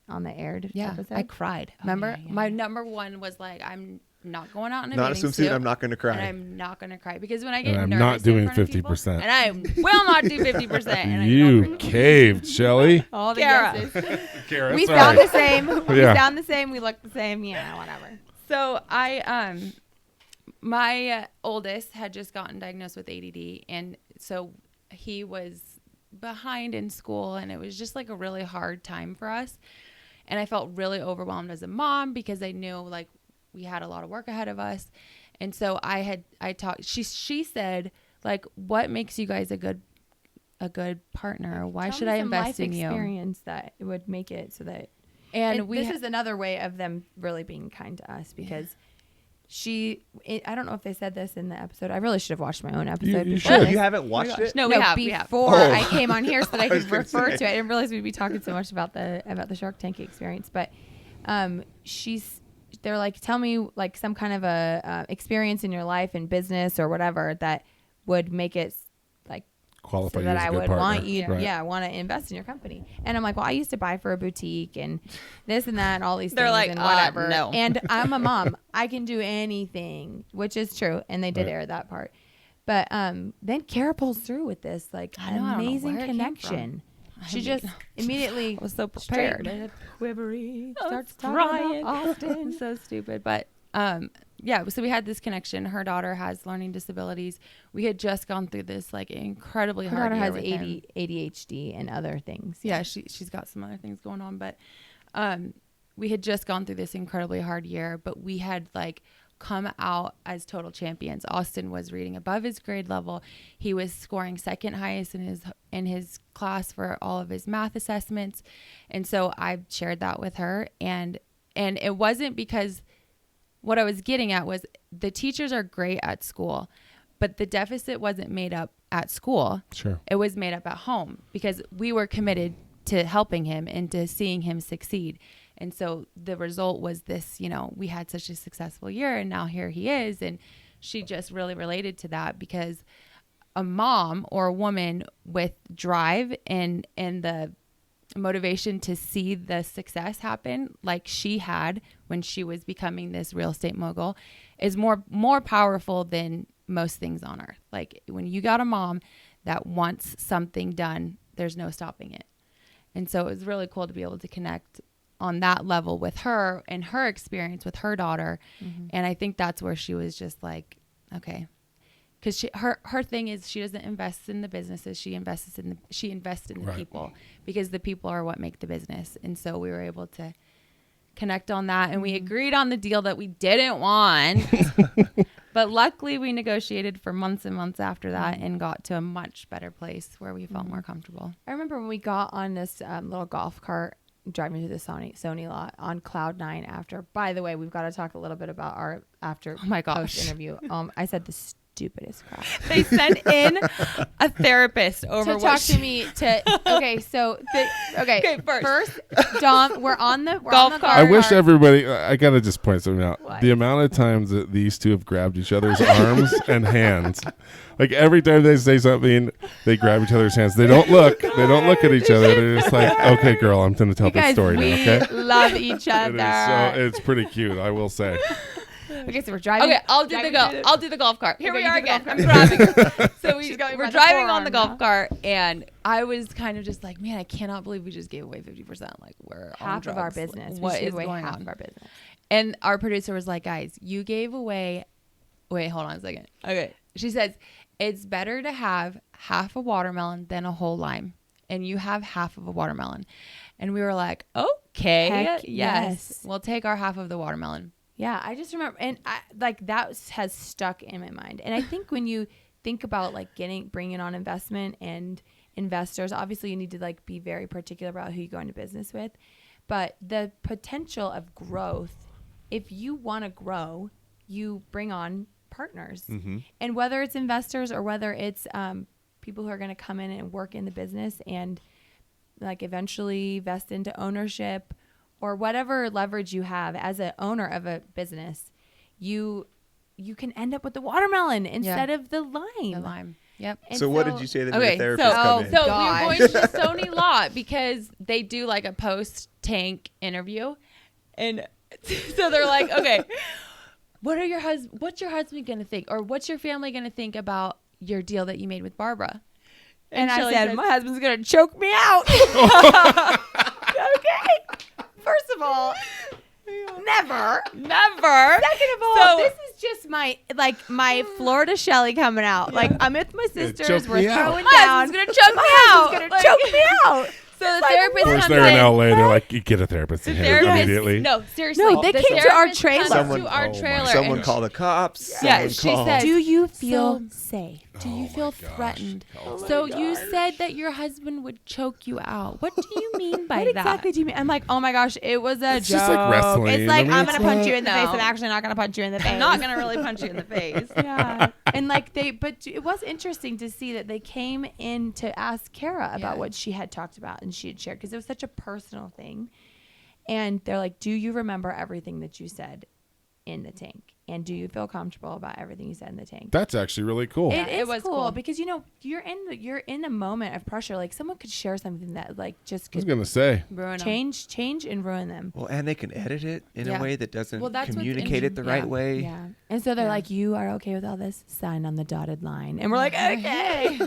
on the aired Yeah, episode? I cried. Remember, my number one was like, I'm not going out in a Not a bathing swimsuit, suit, I'm not going to cry. and I'm not going to cry because when I get And I'm nervous not doing in front of people, 50%. and I will not do 50%. And You caved, Shelly. All the Kara. yeses. Kara, We sorry. sound the same. We Yeah. sound the same. We look the same. Yeah, whatever. So I my oldest had just gotten diagnosed with ADD, and so he was behind in school, and it was just like a really hard time for us. And I felt really overwhelmed as a mom because I knew like we had a lot of work ahead of us. And so I talked, she said, like, what makes you guys a good partner? Why should I invest in you? Experience that would make it so that. And this is another way of them really being kind to us because I don't know if they said this in the episode. I really should have watched my own episode. You before should. this. You haven't watched it? No, No, we have. before Oh. I came on here so that I was could gonna refer say. to it. I didn't realize we'd be talking so much about the Shark Tank experience. But they're like, tell me like some kind of a experience in your life in business or whatever that would make it like Qualify so you that as a I good would partner. want you, Right. want to invest in your company. And I'm like, well, I used to buy for a boutique and this and that and all these They're things like, and whatever. no. And I'm a mom. I can do anything, which is true. And they did Right. air that part. But then Kara pulls through with this like I know, I don't know amazing where it came connection. She mean, just immediately I was so straight prepared. quivery, I was starts talking crying. about Austin. So stupid. But yeah, so we had this connection. Her daughter has learning disabilities. We had just gone through this like incredibly Her hard daughter year has with him. ADHD and other things. Yeah, she's got some other things going on, but we had just gone through this incredibly hard year, but we had like come out as total champions. Austin was reading above his grade level. He was scoring second highest in his class for all of his math assessments. And so I shared that with her, and it wasn't because what I was getting at was the teachers are great at school, but the deficit wasn't made up at school. Sure. It was made up at home because we were committed to helping him and to seeing him succeed. And so the result was this, we had such a successful year and now here he is. And she just really related to that because a mom or a woman with drive and the motivation to see the success happen like she had when she was becoming this real estate mogul is more powerful than most things on earth. Like when you got a mom that wants something done, there's no stopping it. And so it was really cool to be able to connect on that level with her and her experience with her daughter. Mm-hmm. And I think that's where she was just like, okay. Because her thing is she doesn't invest in the businesses. She invests in the Right. people because the people are what make the business. And so we were able to connect on that. And we agreed on the deal that we didn't want. But luckily we negotiated for months and months after that and got to a much better place where we felt more comfortable. I remember when we got on this little golf cart driving to the Sony lot on Cloud 9 after. By the way, we've got to talk a little bit about our after Oh my gosh. post interview. I said the stupidest crap. They sent in a therapist over To talk to me first Dom, we're on the Golf golf cart. I wish everybody. I gotta just point something out. What? The amount of times that these two have grabbed each other's arms and hands, like every time they say something, they grab each other's hands. They don't look. They don't look at each other. They're just like, okay, girl, I'm gonna tell You this guys, story we now. Okay. love each other. It's pretty cute. I will say. Okay, so we're driving. Okay, I'll do the golf cart. Here Okay, we you are do the again. golf I'm cart. grabbing her. So She's going we're by the driving on the forearm golf now. cart, and I was kind of just like, man, I cannot believe we just gave away 50%. Like, we're on half of our drugs. business. Like, What what is is going half on? of our business? And our producer was like, guys, you gave away. Wait, hold on a second. Okay. She says, it's better to have half a watermelon than a whole lime. And you have half of a watermelon. And we were like, okay. Heck yes. yes. We'll take our half of the watermelon. Yeah, I just remember, and that has stuck in my mind. And I think when you think about like bringing on investment and investors, obviously you need to like be very particular about who you go into business with. But the potential of growth, if you want to grow, you bring on partners. Mm-hmm. And whether it's investors or whether it's people who are going to come in and work in the business and like eventually vest into ownership or whatever leverage you have as an owner of a business, you can end up with the watermelon instead of the lime. The lime. Yep. And So what did you say that Okay, the so, therapist come in? so we were gosh. going to Sony Lot because they do like a post-tank interview. And so they're like, okay, what's your husband going to think? Or what's your family going to think about your deal that you made with Barbara? And I Shelly said, says- my husband's going to choke me out. Okay. First of all, never. Second of all, So- this is just my Florida Shelly coming out. Like, I'm with my sisters. choke We're me out. throwing My down. husband's gonna choke me My out. husband's going to choke me out. So the Of therapist course, comes they're in in. LA. They're like, you get a therapist in The here therapist, immediately. no, seriously. No, they the came to our therapist trailer. comes Someone- to our oh my trailer. Someone and call the cops. Yeah, Someone she call. said- Do you feel So- safe? Do you feel threatened? Oh my So you said that your husband would choke you out. What do you mean by What that? exactly do you mean? I'm like, oh my gosh, it was a It's joke. just like wrestling. It's like, I mean, I'm it's going to punch not- you in the face. No. I'm actually not going to punch you in the face. I'm not gonna really punch you in the face. Yeah. And like but it was interesting to see that they came in to ask Kara about Yeah. what she had talked about and she had shared because it was such a personal thing. And they're like, do you remember everything that you said in the tank? And do you feel comfortable about everything you said in the tank? That's actually really cool. It it is was cool, cool. because you're in a moment of pressure. Like someone could share something that like just I was could gonna say. Ruin 'em. change and ruin them. Well, and they can edit it in Yeah. a way that doesn't Well, that's what's communicate it the yeah. right way. Yeah. And so they're Yeah. like, you are okay with all this? Sign on the dotted line. And we're like, okay.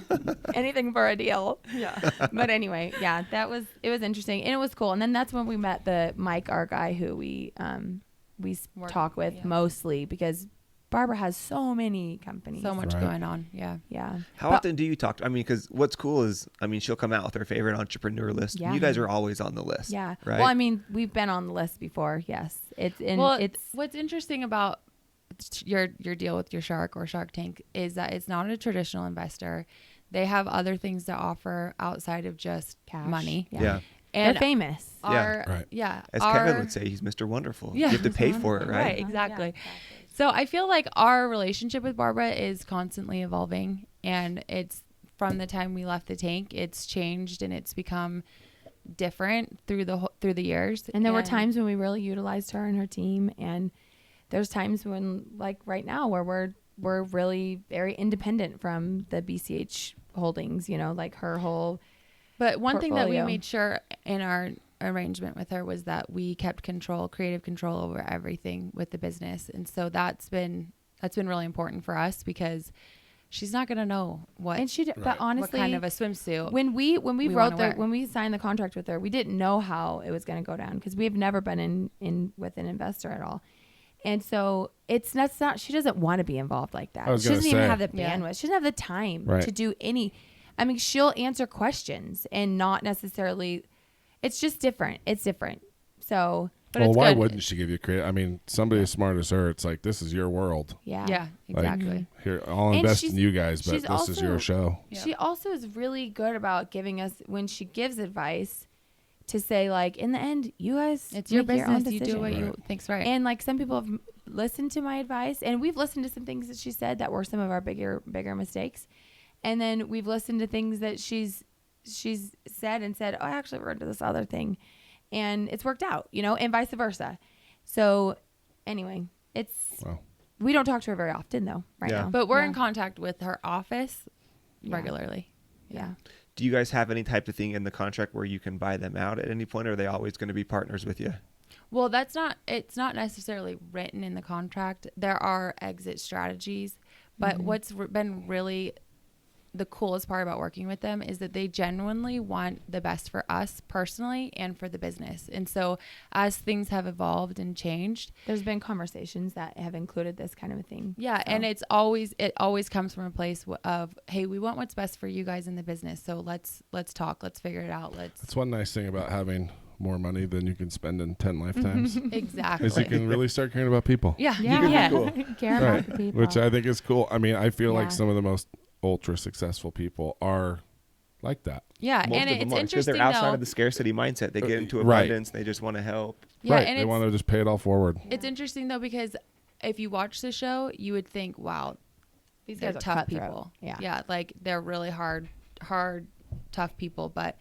Anything for a deal. Yeah. But anyway, yeah, it was interesting. And it was cool. And then that's when we met the Mike, our guy who we Work- talk with yeah. mostly because Barbara has so many companies. So much Right. going on. Yeah. Yeah. How But- often do you talk? Because what's cool is, she'll come out with her favorite entrepreneur list. Yeah. And you guys are always on the list. Yeah. Right. Well, we've been on the list before. Yes. It's what's interesting about your deal with your Shark or Shark Tank is that it's not a traditional investor. They have other things to offer outside of just cash. money. Yeah. And they're famous. our Right. As our, Kevin would say, he's Mr. Wonderful. Yeah. You have to pay for it, right? Right. Exactly. So I feel like our relationship with Barbara is constantly evolving, and it's from the time we left the tank, it's changed and it's become different through the years. And there were times when we really utilized her and her team, and there's times when, like right now, where we're really very independent from the BCH holdings. Like her whole. But one thing that we portfolio. made sure in our arrangement with her was that we kept creative control over everything with the business, and so that's been really important for us because she's not going to know what And she, but honestly, what kind of a swimsuit. when we we wrote wanna wear. when we signed the contract with her, we didn't know how it was going to go down because we've never been in with an investor at all. And so that's not, she doesn't want to be involved like that. I was She gonna doesn't even say. have the Yeah. bandwidth. She doesn't have the time Right. to do she'll answer questions and not necessarily, it's just different. It's different. So, but Well, it's why good. wouldn't she give you credit? Somebody as smart as her, it's like, this is your world. yeah. Yeah, Like, exactly. Here, I'll And invest she's- in you guys, but she's this is your also- show. Yeah. She also is really good about giving us, when she gives advice, to say like, in the end, you guys It's your make own business. You do what decision. you think's right. And like some people have listened to my advice, and we've listened to some things that she said that were some of our bigger mistakes. And then we've listened to things that she's said and said, oh, I actually read to this other thing, and it's worked out, and vice versa. So anyway, we don't talk to her very often though now. But we're in contact with her office regularly. Yeah. Do you guys have any type of thing in the contract where you can buy them out at any point, or are they always going to be partners with you? Well, it's not necessarily written in the contract. There are exit strategies, but what's been really the coolest part about working with them is that they genuinely want the best for us personally and for the business. And so as things have evolved and changed, there's been conversations that have included this kind of a thing. Yeah. So. And it always comes from a place of, hey, we want what's best for you guys in the business. So let's talk, let's figure it out. That's one nice thing about having more money than you can spend in 10 lifetimes. Exactly. Is you can really start caring about people. Yeah. Cool. Care about the people. Which I think is cool. I mean, I feel like some of the most ultra successful people are like that. Yeah. Most and of them it's are, interesting they're outside though, of the scarcity mindset. They get into abundance. They just want to help. Yeah, right. And they want to just pay it all forward. It's interesting though, because if you watch the show, you would think, wow, these they're guys are tough cutthroat. people. Yeah. Like they're really hard, tough people. But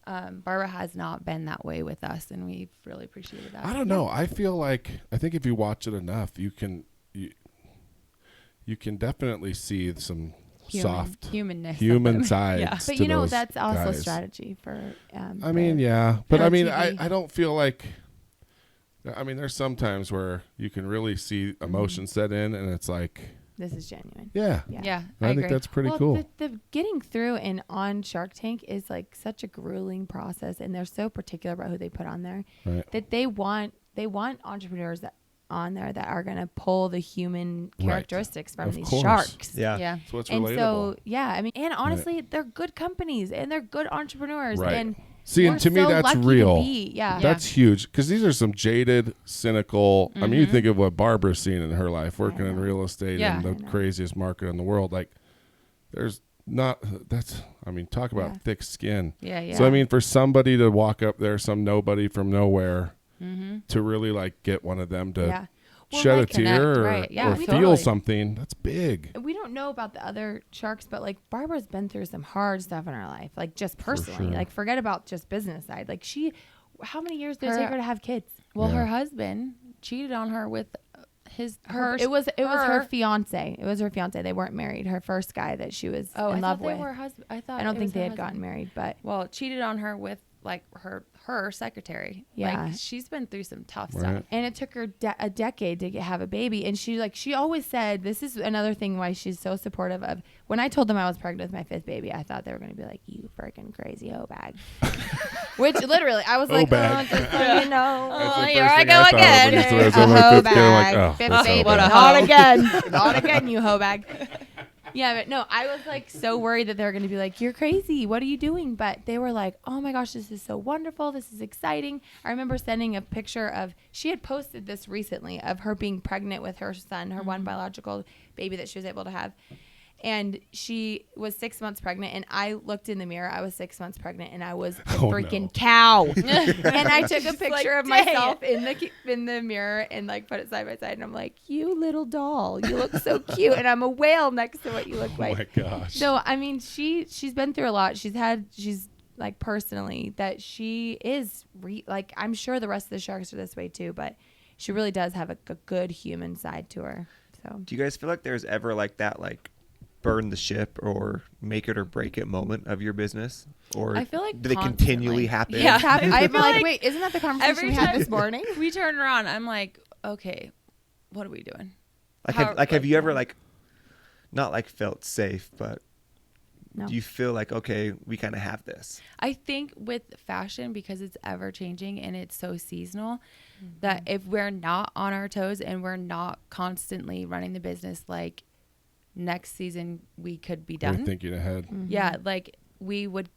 Barbara has not been that way with us, and we've really appreciated that. I don't know. I think if you watch it enough, you can definitely see some soft humanness, human sides. Yeah. But to those that's also guys. a strategy for. I mean, but I mean, TV. I don't feel like. I mean, there's some times where you can really see emotion set in, and it's like, this is genuine. Yeah. I think agree. that's pretty well, cool. The getting through and on Shark Tank is like such a grueling process, and they're so particular about who they put on there that they want entrepreneurs that on there that are going to pull the human characteristics from these sharks. Yeah. So it's and relatable. so, I mean, and honestly, they're good companies and they're good entrepreneurs. Right. And see, and to me, that's lucky real. to be. That's huge, because these are some jaded, cynical. I mean, you think of what Barbara's seen in her life, working in real estate in the craziest market in the world. Like, there's not. Talk about thick skin. Yeah. So I mean, for somebody to walk up there, some nobody from nowhere, to really like get one of them to shed a tear or feel something, that's big. We don't know about the other sharks, but like Barbara's been through some hard stuff in her life, like just personally. Like, forget about just business side. Like, how many years did it take her to have kids? Well, her husband cheated on her with it was her fiance. It was her fiance. They weren't married. Her first guy that she was in love with. I don't think they had gotten married, but cheated on her with like her secretary. Yeah. Like, she's been through some tough stuff. And it took her a decade to have a baby. And she always said, this is another thing why she's so supportive of. When I told them I was pregnant with my fifth baby, I thought they were going to be like, you freaking crazy hoe bag. Which literally, I was like, just so you know. Here I go again. A hoe bag. Fifth baby. What a Not hoe. again. Not again, you hoe bag. Yeah, but no, I was like so worried that they were going to be like, you're crazy. What are you doing? But they were like, oh my gosh, this is so wonderful. This is exciting. I remember sending a picture she had posted this recently of her being pregnant with her son, her one biological baby that she was able to have. And she was 6 months pregnant, and I looked in the mirror. I was 6 months pregnant, and I was a freaking cow. And I took a picture of myself in the mirror and like put it side by side, and I'm like, "You little doll, you look so cute," and I'm a whale next to what you look like. Oh my gosh! So I mean, she's been through a lot. She's like personally that she is like, I'm sure the rest of the sharks are this way too, but she really does have a good human side to her. So do you guys feel like there's ever like that burn the ship or make it or break it moment of your business, or I feel like do they continually happen? Yeah, I'm like, wait, isn't that the conversation we had this morning? We turn around, I'm like, okay, what are we doing? Have you ever not like felt safe, but no. do you feel like, okay, we kind of have this? I think with fashion, because it's ever changing and it's so seasonal, that if we're not on our toes and we're not constantly running the business, like next season we could be done. We're thinking ahead. Yeah, like we would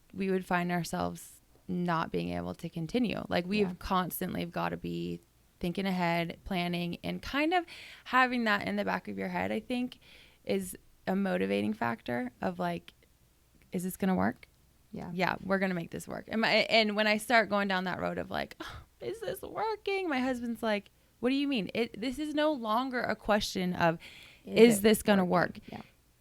find ourselves not being able to continue. Like we've constantly got to be thinking ahead, planning, and kind of having that in the back of your head, I think, is a motivating factor of like, is this going to work? Yeah, we're going to make this work. And when I start going down that road of like, oh, is this working? My husband's like, What do you mean? This is no longer a question of, is this going to work? Yeah.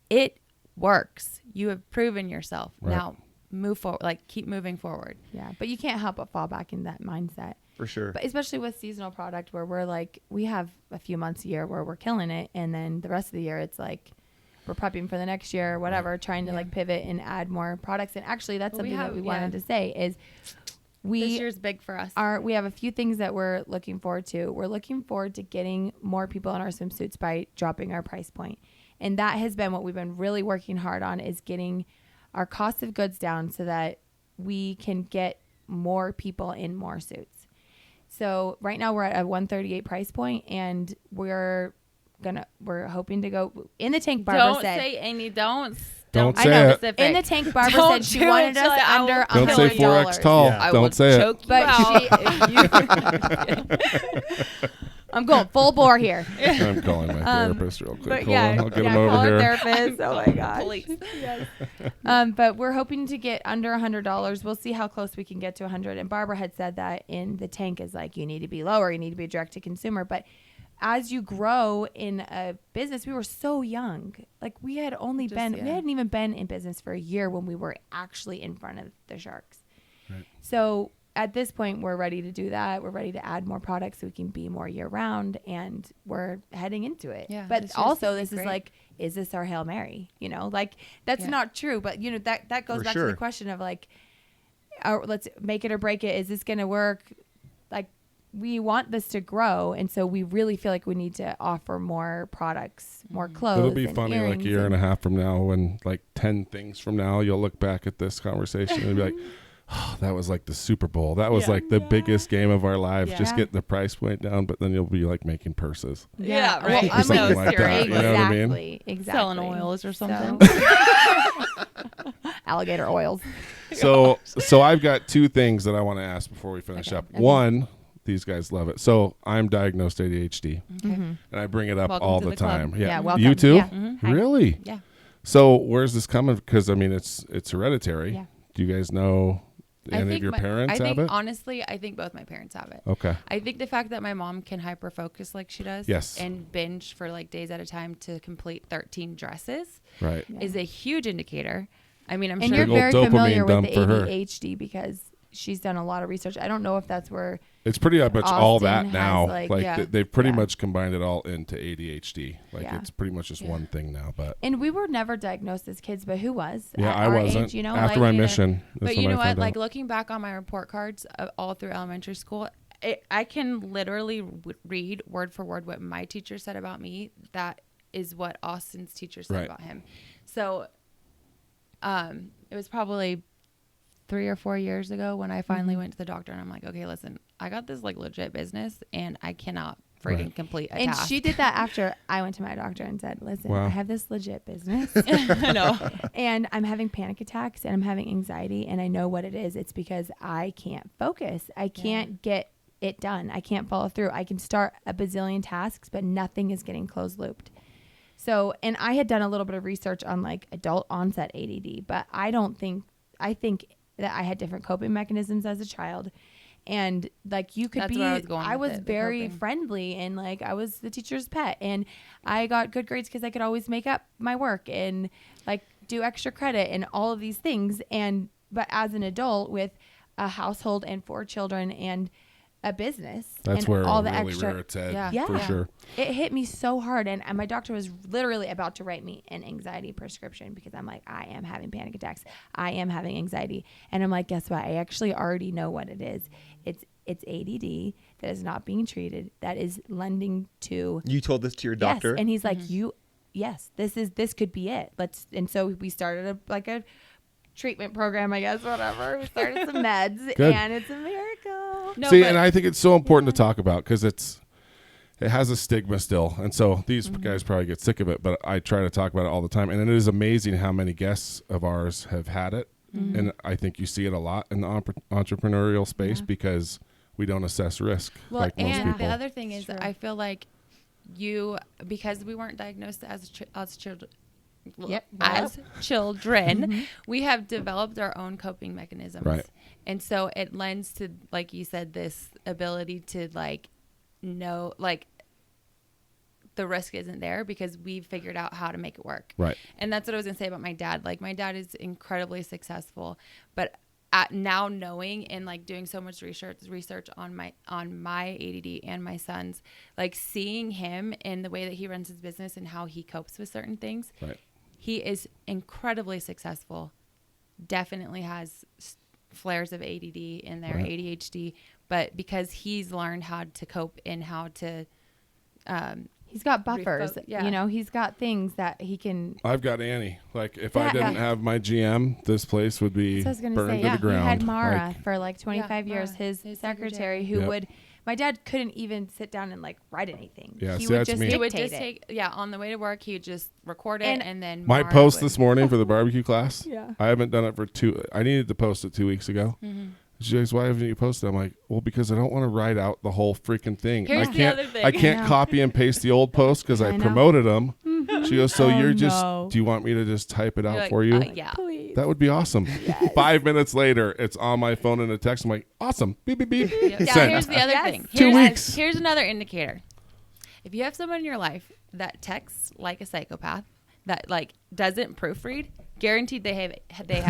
It works. You have proven yourself. Right. Now move forward, like keep moving forward. Yeah. But you can't help but fall back in that mindset. For sure. But especially with seasonal product where we're like, we have a few months a year where we're killing it. And then the rest of the year, it's like, we're prepping for the next year or whatever, trying to like pivot and add more products. And actually that's something that we wanted to say is This year's big for us. we have a few things that we're looking forward to. We're looking forward to getting more people in our swimsuits by dropping our price point. And that has been what we've been really working hard on, is getting our cost of goods down so that we can get more people in more suits. So right now we're at a $138 price point, and we're hoping to go in the tank. Barbara said, Don't I say know. it. In the tank, Barbara said she wanted us under Don't say $100. 4X tall. Yeah. Don't say it. But I'm going full bore here. I'm calling my therapist real quick. But Hold yeah, on. I'll get him call over our here. therapist. Oh my gosh. Please. Yes. But we're hoping to get under $100. We'll see how close we can get to 100. And Barbara had said that in the tank is like, you need to be lower. You need to be direct to consumer. But as you grow in a business, we were so young. Like we hadn't even been in business for a year when we were actually in front of the sharks. Right. So at this point, we're ready to do that. We're ready to add more products so we can be more year round, and we're heading into it. Yeah, but this also, year's this is great. like, is this our Hail Mary? You know, like that's not true. But you know, that goes For back sure. to the question of like, let's make it or break it. Is this going to work? Like, we want this to grow, and so we really feel like we need to offer more products, more clothes. It'll be and funny like a earrings year and a half from now, when like 10 things from now, you'll look back at this conversation and be like, oh, that was like the Super Bowl. That was like the biggest game of our lives. Yeah. Just getting the price point down, but then you'll be like making purses. Yeah, Well, right. I'm Or something like that, you know what I mean? Exactly. Selling oils or something. Alligator oils. So I've got two things that I want to ask before we finish up. Okay. One, these guys love it. So I'm diagnosed ADHD, and I bring it up Welcome all to the the club. time. Yeah, welcome. You too? Yeah. Mm-hmm. Hi. Really? Yeah. So where's this coming? Because I mean, it's hereditary. Yeah. Do you guys know any of your parents have it? Honestly, I think both my parents have it. Okay. I think the fact that my mom can hyper focus like she does, Yes. and binge for like days at a time to complete 13 dresses Right. is a huge indicator. I mean, I'm And sure you're Big old very dopamine familiar with dump the for her. ADHD because she's done a lot of research. I don't know if that's where It's pretty much all Austin that has, now. like- Like Yeah. they've pretty Yeah. much combined it all into ADHD. Like Yeah. it's pretty much just one thing now. But and we were never diagnosed as kids, but who was? yeah, at I our wasn't. age, you know, After like, my you know, mission. That's But you when know I what? found Like out. looking back on my report cards all through elementary school, I can literally read word for word what my teacher said about me. That is what Austin's teacher said Right. about him. So it was probably 3 or 4 years ago when I finally went to the doctor, and I'm like, okay, listen, I got this like legit business, and I cannot freaking Right. complete a And task. she did that after I went to my doctor and said, listen, Wow. I have this legit business I know. and I'm having panic attacks and I'm having anxiety, and I know what it is. It's because I can't focus. I can't get it done. I can't follow through. I can start a bazillion tasks, but nothing is getting closed looped. So, and I had done a little bit of research on like adult onset ADD, but I think that I had different coping mechanisms as a child. And like you could That's be, where I was going I with was it, the very coping. friendly, and like I was the teacher's pet, and I got good grades because I could always make up my work and like do extra credit and all of these things. But as an adult with a household and 4 children and a business, That's and where all it'll the really extra, rear its head Yeah. for sure. it hit me so hard, and my doctor was literally about to write me an anxiety prescription because I'm like, I am having panic attacks, I am having anxiety, and I'm like, guess what? I actually already know what it is. It's ADD that is not being treated, that is lending to. You told this to your doctor? Yes, and he's like, this could be it. And so we started a treatment program, I guess, whatever. We started some meds, Good. and it's a miracle. No, See, but- and I think it's so important to talk about because it has a stigma still. And so these guys probably get sick of it, but I try to talk about it all the time. And it is amazing how many guests of ours have had it. And I think you see it a lot in the entrepreneurial space because we don't assess risk Well, like most and people. the other thing is Sure. I feel like because we weren't diagnosed as children. Yep. As children, we have developed our own coping mechanisms. Right. And so it lends to, like you said, this ability to like know, like, the risk isn't there because we've figured out how to make it work. Right. And that's what I was going to say about my dad. Like, my dad is incredibly successful, but now knowing and like doing so much research on my ADD and my son's, like seeing him and the way that he runs his business and how he copes with certain things. Right. He is incredibly successful. Definitely has flares of ADD in there, Right. ADHD, but because he's learned how to cope and how to He's got buffers. Yeah. You know, he's got things that he can. I've got Annie. Like, if Yeah. I didn't have my GM, this place would be So I was going burned to say, to the ground. he had Mara Like, for like 25 years, Mara, his his secretary, who Yep. would. My dad couldn't even sit down and like write anything. Yeah, he see, would that's just me. he would dictate just it. take, on the way to work, he would just record it And and then my Mara post would- this morning for the barbecue class, Yeah. I haven't done it for I needed to post it 2 weeks ago. Mm-hmm. She goes, why haven't you posted? I'm like, well, because I don't want to write out the whole freaking thing. Here's I the can't, other thing. I can't I know. copy and paste the old post because I I know. promoted them. She goes, so Oh, you're just, no. do you want me to just type it out You're like, for you? yeah. Please. That would be awesome. 5 minutes later, it's on my phone in a text. I'm like, awesome. Beep, beep, beep. Yeah, Sent. here's the other Yes. thing. 2 Here's, weeks. Here's another indicator. If you have someone in your life that texts like a psychopath, that like doesn't proofread, guaranteed they have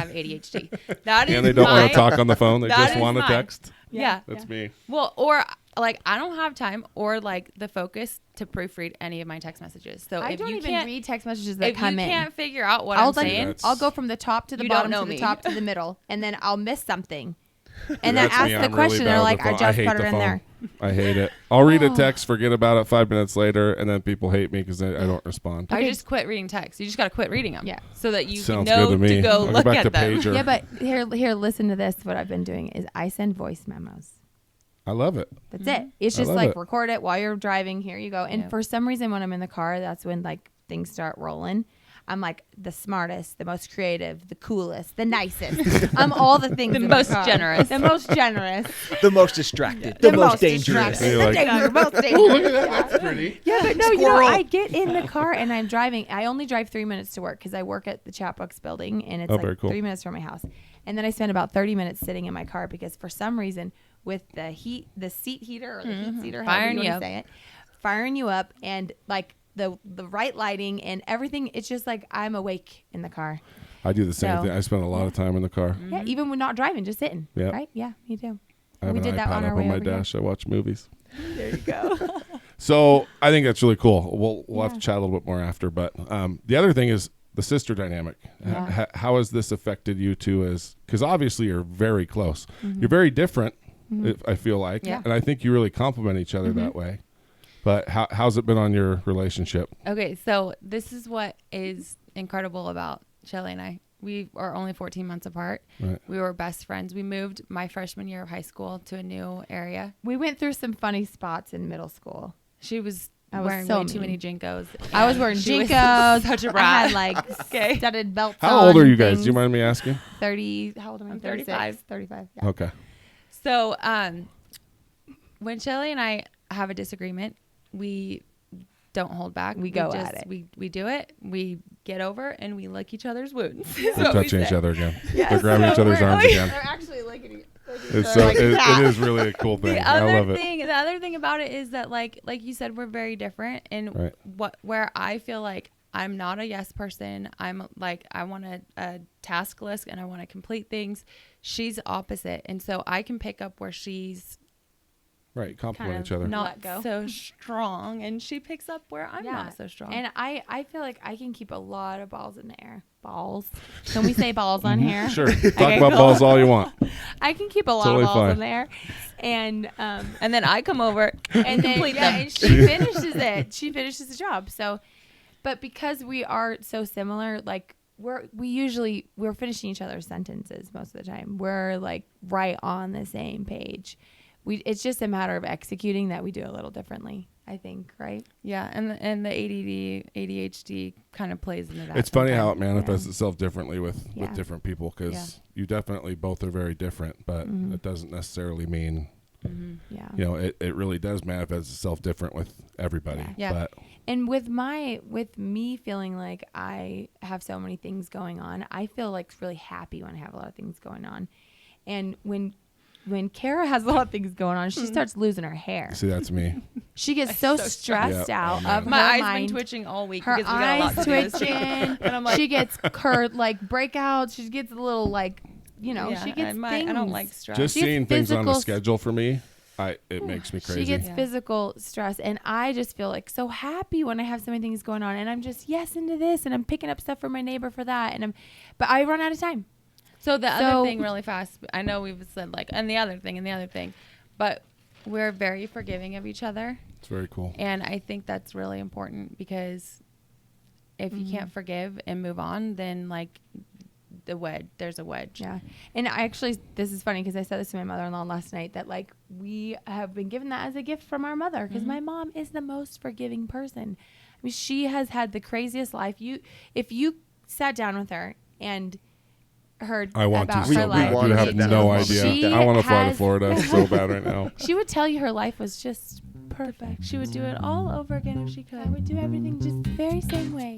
ADHD. That is And they don't want my- to talk on the phone. They that just is want to mine. text. Yeah. That's me. Well, or like I don't have time or like the focus to proofread any of my text messages. So I if don't you even can't read text messages that if come you in. can't figure out what I'll I'm like, saying, That's- I'll go from the top to the You don't bottom know to the me. top to the middle, and then I'll miss something, and then That's ask me. the I'm really question. bad They're with like, the I phone. just hate put the it in phone. there. I hate it. I'll read a Oh. text, forget about it 5 minutes later, and then people hate me because I don't respond. I Okay. just quit reading texts. You just got to quit reading them. Yeah. So that you Sounds know good to me. go I'll go look back at to them. pager. Yeah, but here, listen to this. What I've been doing is I send voice memos. I love it. That's it. It's I just love like it. record it while you're driving. Here you go. And Yep. for some reason, when I'm in the car, that's when like things start rolling. I'm like the smartest, the most creative, the coolest, the nicest. I'm all the things. The in most car. generous. The most generous. The most distracted. The, most dangerous. distracted, You're The like, danger, most Oh, dangerous. look at that. That's pretty. Yeah, but no, Squirrel. I get in the car and I'm driving. I only drive 3 minutes to work because I work at the Chatbooks building and it's Oh, like very cool. 3 minutes from my house. And then I spend about 30 minutes sitting in my car because for some reason with the seat heater or the heat seater, however Firing you you want to say it, firing you up and like the right lighting and everything. It's just like I'm awake in the car. I do the same So, thing. I spend a lot of time in the car. Yeah, even when not driving, just sitting. Yeah. Right? Yeah, me too. I have We an did that iPad on our up way on my over here. dash. I watch movies. There you go. So I think that's really cool. We'll have Yeah. to chat a little bit more after. But the other thing is the sister dynamic. Yeah. How has this affected you two? Because obviously you're very close. You're very different. I feel like, Yeah. and I think you really complement each other that way. But how's it been on your relationship? Okay, so this is what is incredible about Shelly and I. We are only 14 months apart. Right. We were best friends. We moved my freshman year of high school to a new area. We went through some funny spots in middle school. She was I was wearing so way too many mean. JNCOs. I was and wearing she was JNCOs. Such a I brat. had like Okay. studded belts. How on old are you and guys? Do you things. mind me asking? 30. How old am I? I'm 36, 35. 35. Yeah. Okay. So when Shelly and I have a disagreement, we don't hold back. We go at it. We do it. We get over and we lick each other's wounds. They're That's what we touching each say. other again. Yes. They're grabbing each other's We're- arms oh, again. They're actually licking It's so it is really a cool thing. The I other love it. thing, the other thing about it is that like you said, we're very different. And Right. where I feel like I'm not a yes person. I'm like I want a task list and I want to complete things. She's opposite, and so I can pick up where she's Right, compliment kind each of other. not- not go. so strong, and she picks up where I'm Yeah. not so strong. And I feel like I can keep a lot of balls in the air. Balls. Can we say balls on here? Sure. Talk Okay, about cool. balls all you want. I can keep a lot Totally of balls fine. in there. And and then I come over and then complete yeah, them. and she finishes it. She finishes the job. So, but because we are so similar, like we're finishing each other's sentences most of the time. We're like right on the same page. It's just a matter of executing that we do a little differently, I think, right? Yeah, and the ADHD kind of plays into that. It's funny how it sometimes. manifests itself differently with Yeah. different people because Yeah. you definitely both are very different, but Mm-hmm. it doesn't necessarily mean, Yeah. it really does manifest itself different with everybody. Yeah. But And with me feeling like I have so many things going on, I feel like really happy when I have a lot of things going on. And when when Kara has a lot of things going on, she starts losing her hair. See, that's me. She gets so stressed Yeah, out I of know. My her eyes mind. been twitching all week Her because we got a lot eyes to do this week. twitching. And I'm like, She gets her like breakouts. She gets a little like, she gets things. I don't like stress. Just She gets seeing things on a physical- schedule for me, it makes me crazy. She gets Yeah. physical stress, and I just feel like so happy when I have so many things going on, and I'm just yes into this, and I'm picking up stuff for my neighbor for that, but I run out of time. So the other thing really fast, I know we've said like, and the other thing, but we're very forgiving of each other. It's very cool. And I think that's really important because if you can't forgive and move on, then like there's a wedge. Yeah. And I actually, this is funny because I said this to my mother-in-law last night that like we have been given that as a gift from our mother because my mom is the most forgiving person. I mean, she has had the craziest life. If you sat down with her and heard I want about to her so life, bad. You have no She idea. I want to fly to has- Florida so bad right now. she would tell you her life was just perfect. She would do it all over again if she could. I would do everything just the very same way.